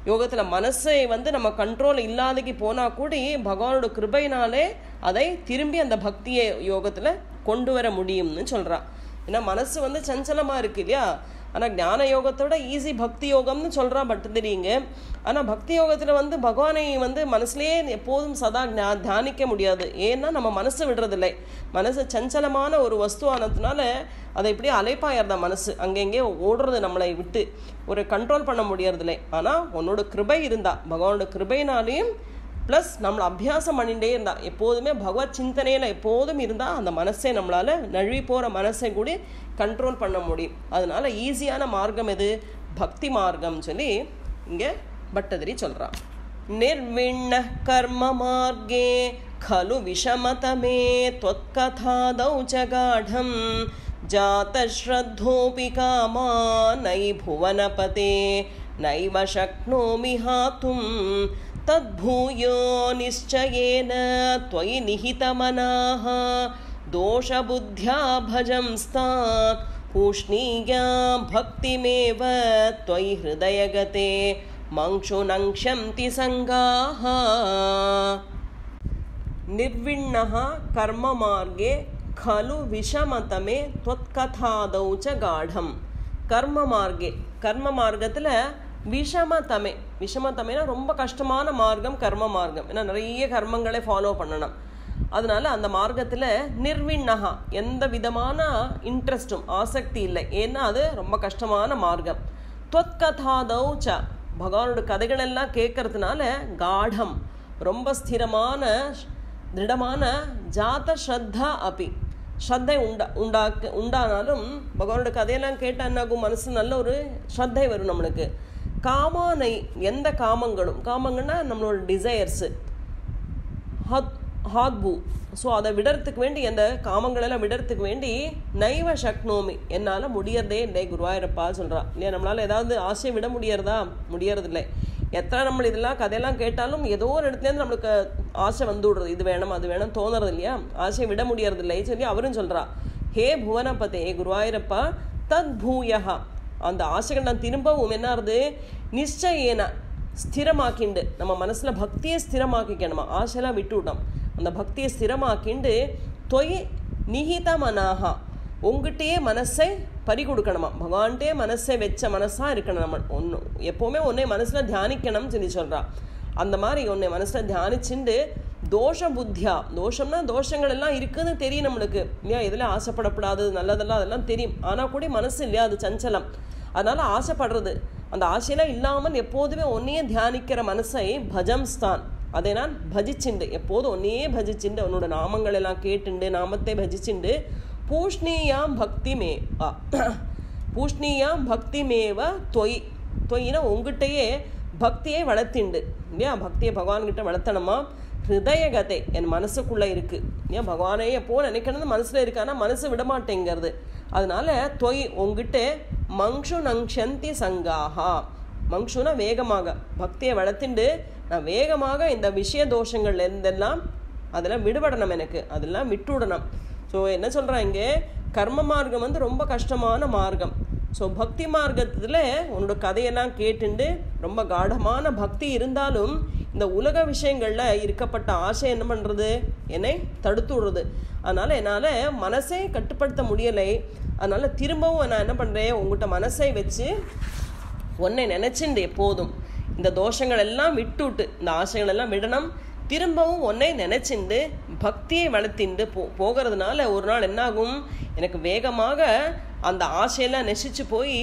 யோகத்தில் மனசை நம்ம கண்ட்ரோல் இல்லாதக்கு போனால் கூட பகவானோட கிருபையினாலே அதை திரும்பி அந்த பக்திய யோகத்தில் கொண்டு வர முடியும்னு சொல்கிறான். ஏன்னா மனசு சஞ்சலமாக இருக்கு இல்லையா. ஆனால் ஞான யோகத்தோட ஈஸி பக்தி யோகம்னு சொல்கிறான் பட்டதிரிங்க. ஆனால் பக்தி யோகத்தில் பகவானை மனசுலேயே எப்போதும் சதா தியானிக்க முடியாது. ஏன்னா நம்ம மனசு விடுறதில்லை. மனசு சஞ்சலமான ஒரு வஸ்துவானதுனால அதை இப்படியே அலைப்பாயறதா மனசு அங்கெங்கே ஓடுறது, நம்மளை விட்டு ஒரு கண்ட்ரோல் பண்ண முடியறதில்லை. ஆனால் உன்னோட கிருபை இருந்தா, பகவானோட கிருபைனாலையும் ப்ளஸ் நம்மளை அபியாசம் பண்ணிகிட்டே இருந்தா, எப்போதுமே பகவத் சிந்தனையில் எப்போதும் இருந்தால் அந்த மனசை நம்மளால் நழுவி போகிற மனசை கூட கண்ட்ரோல் பண்ண முடியும். அதனால ஈஸியான மார்க்கம் எது? பக்தி மார்க்கம் சொல்லி இங்கே பட்டதிரி சொல்கிறான். நிர்விண்ண கர்ம மார்கே खलु विषमतमे त्वत्कथादौ च गाढं जातश्रद्धोऽपि कामा नयि भुवनपते नैव शक्नोमि हातुं तद्भूयो निश्चयेन त्वयि निहितमनाः दोषबुद्ध्या भजंस्तात् पूष्णीया भक्तिमेव त्वयि हृदयगते मंक्षुनङ्क्षन्ति संगाः. निर्विण्णः कर्म मार्गे खलु विषमतमे त्वत्कथादौ च गाढं. कर्म मार्गे, कर्म மார்க்கத்தில் விஷமதமே, விஷமதமேனா ரொம்ப கஷ்டமான மார்க்கம் கர்ம மார்க்கம். ஏன்னா நிறைய கர்மங்களை ஃபாலோ பண்ணணும். அதனால அந்த மார்க்கத்தில் நிர்விண்ணகா, எந்த விதமான இன்ட்ரெஸ்ட்டும் ஆசக்தி இல்லை. ஏன்னா அது ரொம்ப கஷ்டமான மார்க்கம். त्वत्कथादौ च, பகவானோட கதைகள் எல்லாம் கேட்கறதுனால காடம், ரொம்ப ஸ்திரமான திருடமான ஜாத ஸ்ரத்தா அப்பி, ஸ்ரத்தை உண்டானாலும் பகவானோட கதையெல்லாம் கேட்டால் என்னாகும், மனசு நல்ல ஒரு ஸ்ரத்தை வரும் நம்மளுக்கு. காமானை, எந்த காமங்களும், காமங்கன்னா நம்மளோட டிசையர்ஸு, ஹாத்பூ, ஸோ அதை விடறதுக்கு வேண்டி, அந்த காமங்களெல்லாம் விடறதுக்கு வேண்டி நைவ சக்னோமி, என்னால் முடியறதே இல்லை குருவாயூரப்பா சொல்கிறான் இல்லையா. நம்மளால் ஏதாவது ஆசையை விட முடியறதா? முடியறதில்லை. எத்தனை நம்ம இதெல்லாம் கதையெல்லாம் கேட்டாலும் ஏதோ ஒரு இடத்துலேருந்து நம்மளுக்கு ஆசை வந்து விடுறது, இது வேணும் அது வேணும் தோணுறது இல்லையா, ஆசையை விட முடியறதில்லை சொல்லி அவரும் சொல்கிறா. ஹே புவனபதே, குருவாயூரப்பா, தத் பூயகா, அந்த ஆசைகள் நான் திரும்பவும் என்னாருது, நிச்சயேன ஸ்திரமாக்கிண்டு, நம்ம மனசில் பக்தியை ஸ்திரமாக்கிக்கணுமா, ஆசையெல்லாம் விட்டு விட்டோம், அந்த பக்தியை ஸ்திரமாக்கிண்டு தொய் நிஹித மனாகா, உங்ககிட்டயே மனசை பறி கொடுக்கணுமா, பகவான்கிட்டே மனசை வச்ச மனசாக இருக்கணும். நம்ம ஒன்று எப்போவுமே உன்னை மனசில் தியானிக்கணும்னு சொல்லி சொல்கிறா. அந்த மாதிரி உன்னை மனசில் தியானிச்சுண்டு தோஷ புத்தியா, தோஷம்னா தோஷங்கள் எல்லாம் இருக்குதுன்னு தெரியும் நம்மளுக்கு இல்லையா, எதில் ஆசைப்படப்படாது நல்லதெல்லாம் அதெல்லாம் தெரியும். ஆனால் கூட மனசு இல்லையா, அது சஞ்சலம். அதனால் ஆசைப்படுறது, அந்த ஆசையெல்லாம் இல்லாமல் எப்போதுமே ஒன்னையே தியானிக்கிற மனசை பஜம்ஸ்தான், அதை நான் பஜிச்சுண்டு, எப்போதும் ஒன்னையே பஜிச்சுண்டு, உன்னோட நாமங்கள் எல்லாம் கேட்டுண்டு நாமத்தை பஜிச்சுண்டு பூஷ்ணியாம் பக்திமே பூஷ்ணியாம் பக்திமேவ தொய், தொய்னா உங்ககிட்டயே பக்தியை வளர்த்திண்டு இல்லையா, பக்தியை பகவான்கிட்ட வளர்த்தணுமா. ஹிருதயகதை, என் மனசுக்குள்ளே இருக்குது ஏன், பகவானே எப்போ நினைக்கணும்னு மனசில் இருக்கானா மனசு விடமாட்டேங்கிறது. அதனால தொய் உங்ககிட்ட மங்ஷு நங்ஷந்தி சங்காஹா, மங்ஷுனா வேகமாக பக்தியை வளர்த்துண்டு நான் வேகமாக இந்த விஷய தோஷங்கள்ல இருந்தெல்லாம் அதெல்லாம் விடுபடணும், எனக்கு அதெல்லாம் விட்டுவிடணும். ஸோ என்ன சொல்கிறான் இங்கே, கர்ம மார்க்கம் ரொம்ப கஷ்டமான மார்க்கம். ஸோ பக்தி மார்க்கத்தில் உன்னோட கதையெல்லாம் கேட்டுண்டு ரொம்ப காடமான பக்தி இருந்தாலும் இந்த உலக விஷயங்களில் இருக்கப்பட்ட ஆசை என்ன பண்ணுறது, என்னை தடுத்து விடுறது. அதனால் என்னால் மனசை கட்டுப்படுத்த முடியலை. அதனால் திரும்பவும் நான் என்ன பண்ணுறேன், உங்கள்கிட்ட மனசை வச்சு உன்னை நினச்சிண்டு எப்போதும் இந்த தோஷங்கள் எல்லாம் விட்டுவிட்டு இந்த ஆசைகள் எல்லாம் விடணும், திரும்பவும் உன்னை நினச்சிண்டு பக்தியை வளர்த்திண்டு போகிறதுனால ஒரு நாள் என்னாகும், எனக்கு வேகமாக அந்த ஆசையெல்லாம் நெசிச்சு போய்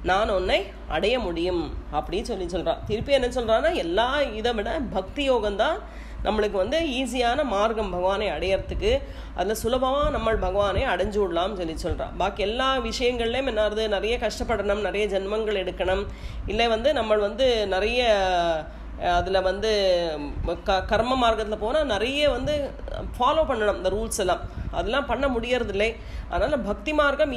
நான் உன்னை அடைய முடியும் அப்படின்னு சொல்கிறான். திருப்பி என்ன சொல்கிறான்னா, எல்லா இதை விட பக்தி யோகம்தான் நம்மளுக்கு ஈஸியான மார்க்கம் பகவானை அடையிறதுக்கு. அதில் சுலபமாக நம்ம பகவானை அடைஞ்சு விடலாம்னு சொல்கிறான். பாக்கி எல்லா விஷயங்கள்லேயும் என்னாருது, நிறைய கஷ்டப்படணும், நிறைய ஜென்மங்கள் எடுக்கணும், இல்லை நம்ம நிறைய அதில் கர்ம மார்க்கத்தில் போனால் நிறைய ஃபாலோ பண்ணணும் இந்த ரூல்ஸ் எல்லாம், அதெல்லாம் பண்ண முடியறதில்லை. அதனால் பக்தி மார்க்கம்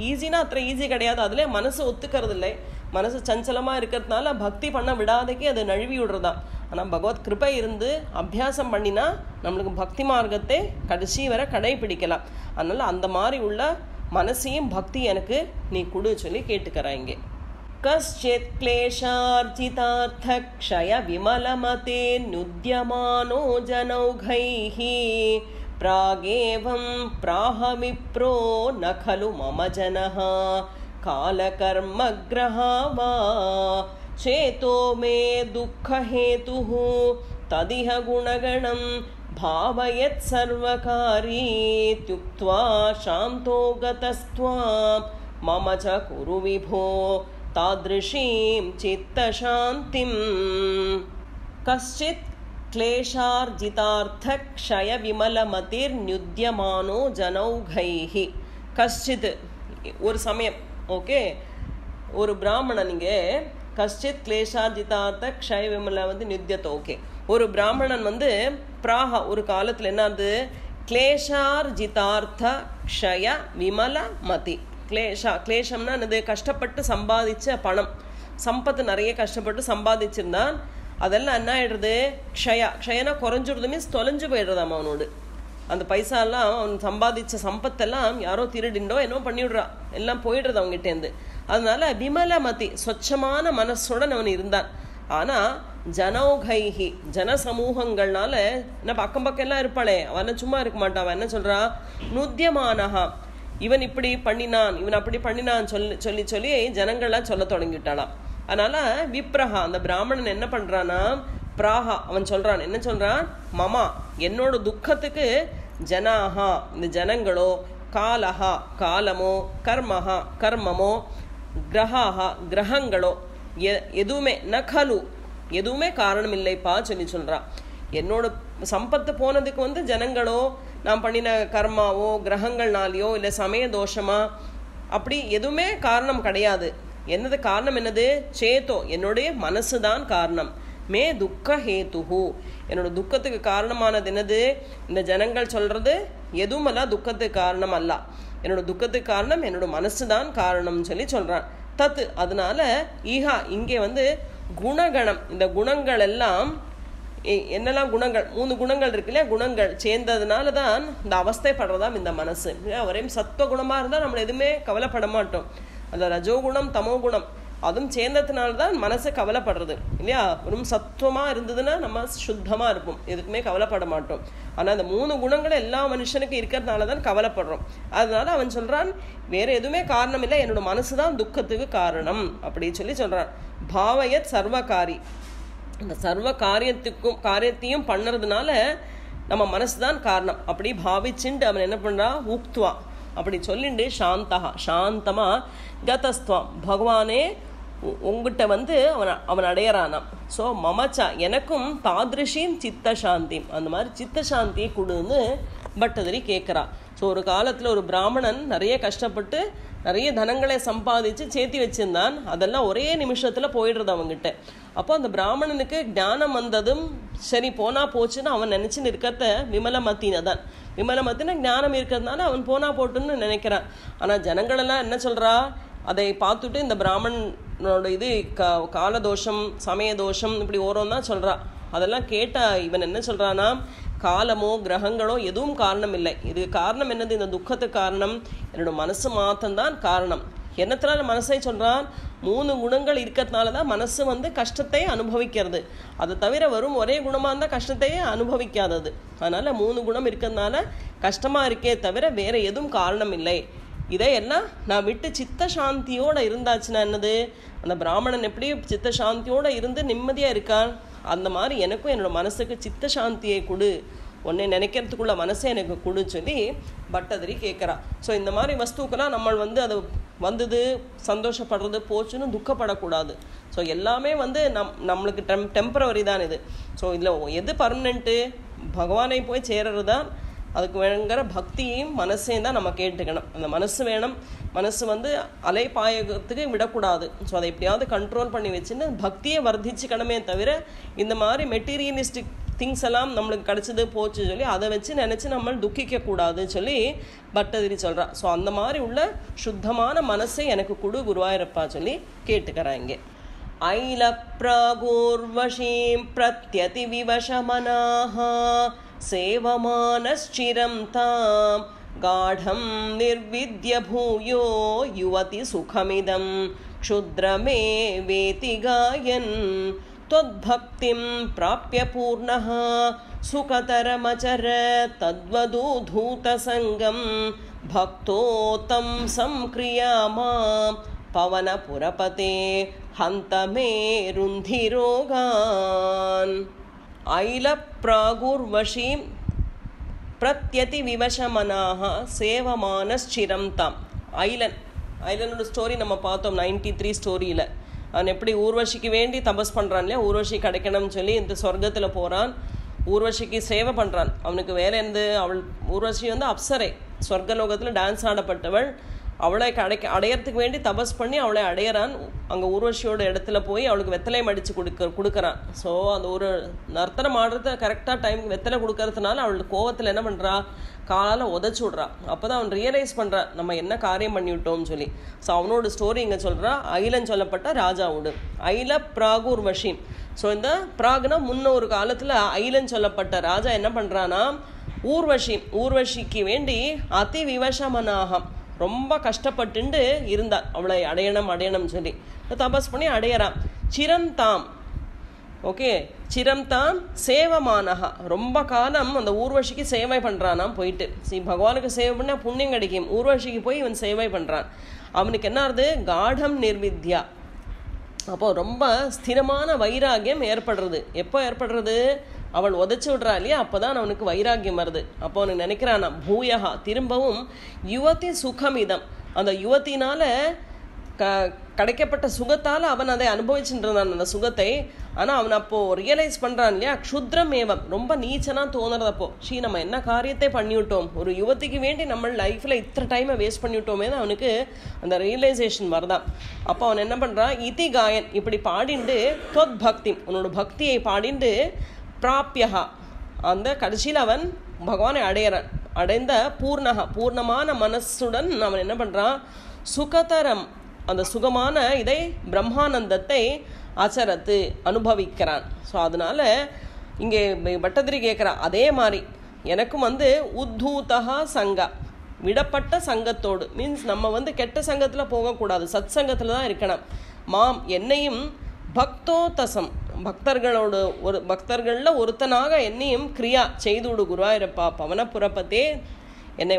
ஈஸினா அத்தனை ஈஸி கிடையாது. அதிலே மனசு ஒத்துக்கிறது இல்லை, மனசு சஞ்சலமாக இருக்கிறதுனால பக்தி பண்ண விடாதக்கு அது நழுவி விடுறதா. ஆனால் பகவத் கிருபை இருந்து அபியாசம் பண்ணினா நம்மளுக்கு பக்தி மார்க்கத்தை கடைசி வரை கடைபிடிக்கலாம். அதனால் அந்த மாதிரி உள்ள மனசையும் பக்தி எனக்கு நீ கொடு சொல்லி கேட்டுக்கிறாங்க. கஷ்சித் க்லேஷார்ஜிதார்த்த க்ஷய விமலமதே நுத்யமானோ ஜனௌகைஹி பிராகேவம் பிராஹவிப்ரோ ந கலு மம ஜனஹ காலகர்மக்ரஹா வா சேதோ மே துக்கஹேதுஹ ததிஹ குணகணம் பாவயத் சர்வகாரீத்யுக்த்வா சாந்தோ கதஸ்த்வாம் மம ச குரு விபோ தாத்ருஷீம் சித்தசாந்திம். கஷ்சித் க்லேஷார்ஜிதார்த்த க்ஷய விமலமதிர் நுத்யமானோ ஜனௌகைஹி. கஷ்சித் ஒரு சமயம், ஓகே, ஒரு பிராமணன் இங்கே கஷ்சித் க்லேஷார்ஜிதார்த்த க்ஷய விமல நித்யத்தை, ஓகே, ஒரு பிராமணன் பிராக ஒரு காலத்தில் என்னது க்லேஷார்ஜிதார்த்த க்ஷய விமல மதி. க்லேஷம்னா என்னது, கஷ்டப்பட்டு சம்பாதிச்ச பணம், சம்பத்து நிறைய கஷ்டப்பட்டு சம்பாதிச்சிருந்தான், அதெல்லாம் என்ன ஆயிடுறது, க்ஷயனா குறைஞ்சிடுறது, மீன்ஸ் தொலைஞ்சு போயிடுறதாம் அவனோடு. அந்த பைசாலாம் அவன் சம்பாதிச்ச சம்பத்தெல்லாம் யாரோ திருடிண்டோ என்னோ பண்ணிவிடுறான், எல்லாம் போயிடுறது அவங்ககிட்டேருந்து. அதனால விமலமதி சொச்சமான மனசுடன் அவன் இருந்தான். ஆனால் ஜனௌகைஹி ஜனசமூகங்கள்னால என்ன பக்கம் பக்கம் எல்லாம் இருப்பாளே, அவன் சும்மா இருக்க மாட்டான். அவன் என்ன சொல்றா, நுத்யமானஹா இவன் இப்படி பண்ணினான், இவன் அப்படி பண்ணினான் சொல்லி சொல்லி சொல்லி ஜனங்கள்லாம் சொல்ல தொடங்கிட்டாளாம். அதனால விப்ரஹா அந்த பிராமணன் என்ன பண்றானா, பிராஹா அவன் சொல்றான், என்ன சொல்றான், மமா என்னோட துக்கத்துக்கு ஜனாஹா இந்த ஜனங்களோ, காலஹா காலமோ, கர்மஹா கர்மமோ, கிரஹாஹா கிரகங்களோ, எதுவுமே நகலு எதுவுமே காரணம் இல்லைப்பா சொல்லி சொல்றான். என்னோட சம்பத்து போனதுக்கு ஜனங்களோ, நான் பண்ணின கர்மாவோ, கிரகங்கள்னாலேயோ, இல்லை சமய தோஷமா, அப்படி எதுவுமே காரணம் கிடையாது. என்னது காரணம், என்னது, சேத்தோ என்னுடைய மனசுதான் காரணம். மே துக்க ஹேதுஹு என்னோட துக்கத்துக்கு காரணமானது என்னது, இந்த ஜனங்கள் சொல்றது எதுவுமெல்லாம் துக்கத்துக்கு காரணம் அல்ல, என்னோட துக்கத்துக்கு காரணம் என்னோட மனசுதான் காரணம் சொல்லி சொல்றான். தத்து அதனால ஈஹா இங்கே குணகணம், இந்த குணங்கள் எல்லாம் என்னெல்லாம் குணங்கள், 3 குணங்கள் இருக்கு இல்லையா, குணங்கள் சேர்ந்ததுனால தான் இந்த அவஸ்தைப்படுறதாம் இந்த மனசு. ஒரே சத்துவ குணமா இருந்தால் நம்ம எதுவுமே கவலைப்பட மாட்டோம். அந்த ரஜோகுணம் தமோ குணம் அதுவும் சேர்ந்ததுனால்தான் மனசு கவலைப்படுறது இல்லையா. வெறும் சத்துவமா இருந்ததுன்னா நம்ம சுத்தமா இருப்போம், எதுக்குமே கவலைப்பட மாட்டோம். ஆனா அந்த 3 குணங்கள் எல்லா மனுஷனுக்கும் இருக்கிறதுனாலதான் கவலைப்படுறோம். அதனால அவன் சொல்றான், வேற எதுவுமே காரணம் இல்லை, என்னோட மனசுதான் துக்கத்துக்கு காரணம் அப்படி சொல்லி சொல்றான். பாவயத் சர்வகாரி இந்த சர்வ காரியத்தையும் பண்ணுறதுனால நம்ம மனசுதான் காரணம் அப்படி பாவிச்சுண்டு அவன் என்ன பண்றான், உக்துவா அப்படி சொல்லிண்டு சாந்தகா சாந்தமா கதஸ்துவாம் பகவானே உங்ககிட்ட அவன் அடையறானாம். ஸோ மமச்சா எனக்கும் தாதிருஷியும் சித்த சாந்தி, அந்த மாதிரி சித்த சாந்தியை கொடுன்னு பட்டதிரி கேட்குறா. ஸோ ஒரு காலத்தில் ஒரு பிராமணன் நிறைய கஷ்டப்பட்டு நிறைய தனங்களை சம்பாதிச்சு சேர்த்தி வச்சிருந்தான், அதெல்லாம் ஒரே நிமிஷத்தில் போயிடுறது அவங்ககிட்ட. அப்போ அந்த பிராமணனுக்கு ஞானம் வந்ததும் சரி போனா போச்சுன்னு அவன் நினைச்சுன்னு இருக்கிறத விமலமத்தின தான். விமலமத்தின ஞானம் இருக்கிறதுனால அவன் போனா போட்டுன்னு நினைக்கிறான். ஆனால் ஜனங்களெல்லாம் என்ன சொல்றா, அதை பார்த்துட்டு இந்த பிராமணனோட இது காலதோஷம் சமய தோஷம் இப்படி ஓரம் தான் சொல்றா. அதெல்லாம் கேட்டா இவன் என்ன சொல்றானா, காலமோ கிரகங்களோ எதுவும் காரணம் இல்லை, இது காரணம் என்னது, இந்த துக்கத்துக்கு காரணம் என்னோட மனசு மாத்தம்தான் காரணம். என்னத்தினால மனசை சொல்றான், 3 குணங்கள் இருக்கிறதுனால தான் மனசு கஷ்டத்தை அனுபவிக்கிறது. அதை தவிர வரும் ஒரே குணமா இருந்தால் கஷ்டத்தையே அனுபவிக்காதது. அதனால 3 குணம் இருக்கிறதுனால கஷ்டமா இருக்கே தவிர வேற எதுவும் காரணம் இல்லை. இதையெல்லாம் நான் விட்டு சித்த சாந்தியோட இருந்தாச்சுன்னா என்னது, அந்த பிராமணன் எப்படி சித்த சாந்தியோட இருந்து நிம்மதியா இருக்கான், அந்த மாதிரி எனக்கும் என்னோட மனசுக்கு சித்த சாந்தியை கொடு, உன்னை நினைக்கிறதுக்குள்ள மனசை எனக்கு கொடு சொல்லி பட்டதிரி கேட்குறா. ஸோ இந்த மாதிரி வஸ்துக்கெல்லாம் நம்ம அது வந்தது சந்தோஷப்படுறது போச்சுன்னு துக்கப்படக்கூடாது. ஸோ எல்லாமே நம்மளுக்கு டெம்பரவரி தான் இது. ஸோ இதில் எது பர்மனெண்ட்டு, பகவானை போய் சேர்றது தான். அதுக்கு வேணுங்கிற பக்தியையும் மனசையும் தான் நம்ம கேட்டுக்கணும். அந்த மனசு வேணும், மனசு அலைப்பாயத்துக்கு விடக்கூடாது. ஸோ அதை எப்படியாவது கண்ட்ரோல் பண்ணி வச்சுன்னு பக்தியை வர்த்திச்சுக்கணுமே தவிர இந்த மாதிரி மெட்டீரியலிஸ்டிக் திங்ஸ் எல்லாம் நம்மளுக்கு கிடச்சிது போச்சு சொல்லி அதை வச்சு நினச்சி நம்ம துக்கிக்கக்கூடாது சொல்லி பட்டதிரி சொல்கிறா. ஸோ அந்த மாதிரி உள்ள சுத்தமான மனசை எனக்கு கொடு குருவாயிரப்பா சொல்லி கேட்டுக்கிறாங்க. ஐல பிராகூர்வஷீம் பிரத்யதி விவசமனாஹ சேவமானஸ்சிரம் தாம் गाढं निर्विद्य भूयो युवति सुखमिदं क्षुद्रमे वेति गायन् त्वद्भक्तिं प्राप्य पूर्णः सुखतरमचर तद्वदूधूतसङ्गं भक्तो तं संक्रियामां पवनपुरपते हन्त मे रुन्धिरोगान् ऐलप्रागुर्वशीं प्रत्यति विवशमनाः सेवमानश्चिरं ताम् ஐலனோட ஸ்டோரி நம்ம பார்த்தோம் 93 ஸ்டோரியில். அவன் எப்படி ஊர்வசிக்கு வேண்டி தபஸ் பண்ணுறான் இல்லையா, ஊர்வசி கிடைக்கணும்னு சொல்லி இந்த சொர்க்கத்தில் போகிறான், ஊர்வசிக்கு சேவை பண்ணுறான். அவனுக்கு வேலை இருந்து ஊர்வசி அப்சரை, சொர்க்கலோகத்தில் டான்ஸ் ஆடப்பட்டவள். அவளை அடையறதுக்கு வேண்டி தபஸ் பண்ணி அவளை அடையிறான். அங்கே ஊர்வசியோட இடத்துல போய் அவளுக்கு வெத்தலை மடித்து கொடுக்குறான். ஸோ அந்த ஒரு நர்த்தனம் ஆடுறத கரெக்டாக டைமுக்கு வெத்தலை கொடுக்கறதுனால அவளுக்கு கோவத்தில் என்ன பண்ணுறா, காலால் உதச்சி விட்றா. அப்போ தான் அவன் ரியலைஸ் பண்ணுறான் நம்ம என்ன காரியம் பண்ணிவிட்டோம்னு சொல்லி. ஸோ அவனோட ஸ்டோரி இங்கே சொல்கிறா. ஐலன் சொல்லப்பட்ட ராஜாவோடு ஐல பிராகூர் வஷீம். ஸோ இந்த பிராக்னா முன்னொரு காலத்தில் ஐலன் சொல்லப்பட்ட ராஜா என்ன பண்ணுறான்னா, ஊர்வசிக்கு வேண்டி அதி விவசமனாகம் ரொம்ப கஷ்டப்பட்டு இருந்தார். அவளை அடையணும் சொல்லி தபஸ் பண்ணி அடையறான். சிரம் தாம், ஓகே, சிரம் தாம் சேவமானகா, ரொம்ப காலம் அந்த ஊர்வசிக்கு சேவை பண்ணுறானாம். போயிட்டு பகவானுக்கு சேவை பண்ணால் புண்ணியம் கிடைக்கும். ஊர்வசிக்கு போய் இவன் சேவை பண்ணுறான். அவனுக்கு என்ன ஆகுது, காடம் நிர்வித்யா. அப்போ ரொம்ப ஸ்திரமான வைராகியம் ஏற்படுறது. எப்போ ஏற்படுறது, அவள் உதச்சி விட்றா இல்லையா, அப்போ தான் அவனுக்கு வைராக்கியம் வருது. அப்போ அவனுக்கு நினைக்கிறானா, பூயகா திரும்பவும் யுவதி சுகமிதம், அந்த யுவத்தினால கிடைக்கப்பட்ட சுகத்தால் அவன் அதை அனுபவிச்சுட்டு இருந்தான் அந்த சுகத்தை. ஆனால் அவன் அப்போது ரியலைஸ் பண்ணுறான் இல்லையா, க்ஷுத்ரம் ஏவம், ரொம்ப நீச்சனாக தோணுறதப்போ, நம்ம என்ன காரியத்தை பண்ணிவிட்டோம், ஒரு யுவதிக்கு வேண்டி நம்ம லைஃப்பில் இத்தனை டைமை வேஸ்ட் பண்ணிவிட்டோமே தான் அவனுக்கு அந்த ரியலைசேஷன் வருதான். அப்போ அவன் என்ன பண்ணுறான், இதி காயன், இப்படி பாடிண்டு தொத் பக்தி, உன்னோட பக்தியை பாடிண்டு பிராப்பியகா, அந்த கடைசியில் அவன் பகவானை அடைந்த பூர்ணமான மனசுடன் அவன் என்ன பண்ணுறான், சுகதரம், அந்த சுகமான இதை பிரம்மானந்தத்தை ஆச்சரத்து அனுபவிக்கிறான். ஸோ அதனால இங்கே பட்டதிரி கேட்குறா, அதே மாதிரி எனக்கும் உத்தூதா சங்கா, விடப்பட்ட சங்கத்தோடு, மீன்ஸ் நம்ம கெட்ட சங்கத்தில் போகக்கூடாது, சத் சங்கத்தில் தான் இருக்கணும். மாம் என்னையும் பக்தோதசம், பக்தர்களில் ஒருத்தனாக என்னையும் கிரியா செய்துவிடு குருவாயிரப்பா. பவனப்புரப்பத்தே, என்னை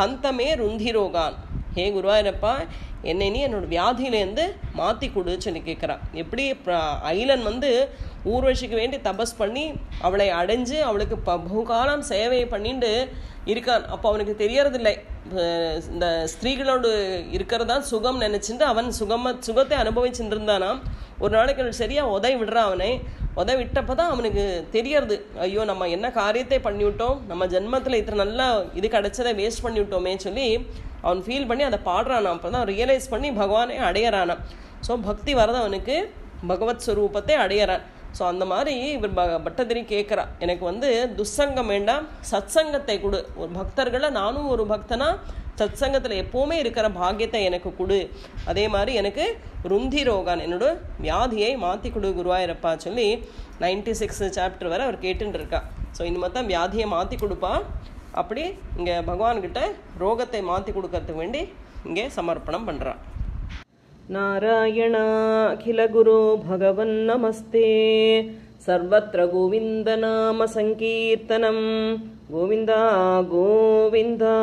ஹந்தமே ருந்திரோகான், ஹே குருவாயிரப்பா என்னை நீ என்னோட வியாதியிலேருந்து மாற்றி கொடு சொல்லி கேட்குறான். எப்படி ஐலன் ஊர்வசிக்கு வேண்டி தபஸ் பண்ணி அவளை அடைஞ்சு அவளுக்கு பகுகாலம் சேவை பண்ணிட்டு இருக்கான். அப்போ அவனுக்கு தெரியறதில்லை இந்த ஸ்திரீகளோடு இருக்கிறதான் சுகம் நினச்சிட்டு அவன் சுகத்தை அனுபவிச்சுட்டு இருந்தானாம். ஒரு நாளைக்கு அவன் சரியாக உதவி விடுறான். அவனை உதவி விட்டப்போ தான் அவனுக்கு தெரியறது, ஐயோ நம்ம என்ன காரியத்தை பண்ணிவிட்டோம், நம்ம ஜென்மத்தில் இத்தனை நல்லா இது கிடைச்சதை வேஸ்ட் பண்ணிவிட்டோமே சொல்லி அவன் ஃபீல் பண்ணி அதை பாடுறானாம். அப்போ தான் ரியலைஸ் பண்ணி பகவானை அடையிறானான். ஸோ பக்தி வரது அவனுக்கு பகவத் ஸ்வரூபத்தை அடையிறான். ஸோ அந்த மாதிரி இவர் பட்டதிரி கேட்குறா, எனக்கு துஸ்சங்கம் வேண்டாம், சத் சங்கத்தை கொடு, ஒரு பக்தர்களை நானும் ஒரு பக்தனா சத் சங்கத்தில் எப்போவுமே இருக்கிற பாக்கியத்தை எனக்கு கொடு, அதே மாதிரி எனக்கு ருந்திரோகான், என்னோட வியாதியை மாற்றி கொடு குருவாயிரப்பா சொல்லி 96 சாப்டர் வரை அவர் கேட்டுட்டு இருக்கா. ஸோ இனிமேல் தான் வியாதியை மாற்றி கொடுப்பா. அப்படி இங்கே பகவான்கிட்ட ரோகத்தை மாற்றி கொடுக்கறதுக்கு வேண்டி இங்கே சமர்ப்பணம் பண்ணுறான். நாராயணா அகில குரு பகவன் நமஸ்தே. சர்வத்ர கோவிந்த நாம சங்கீர்த்தனம். கோவிந்தா கோவிந்தா.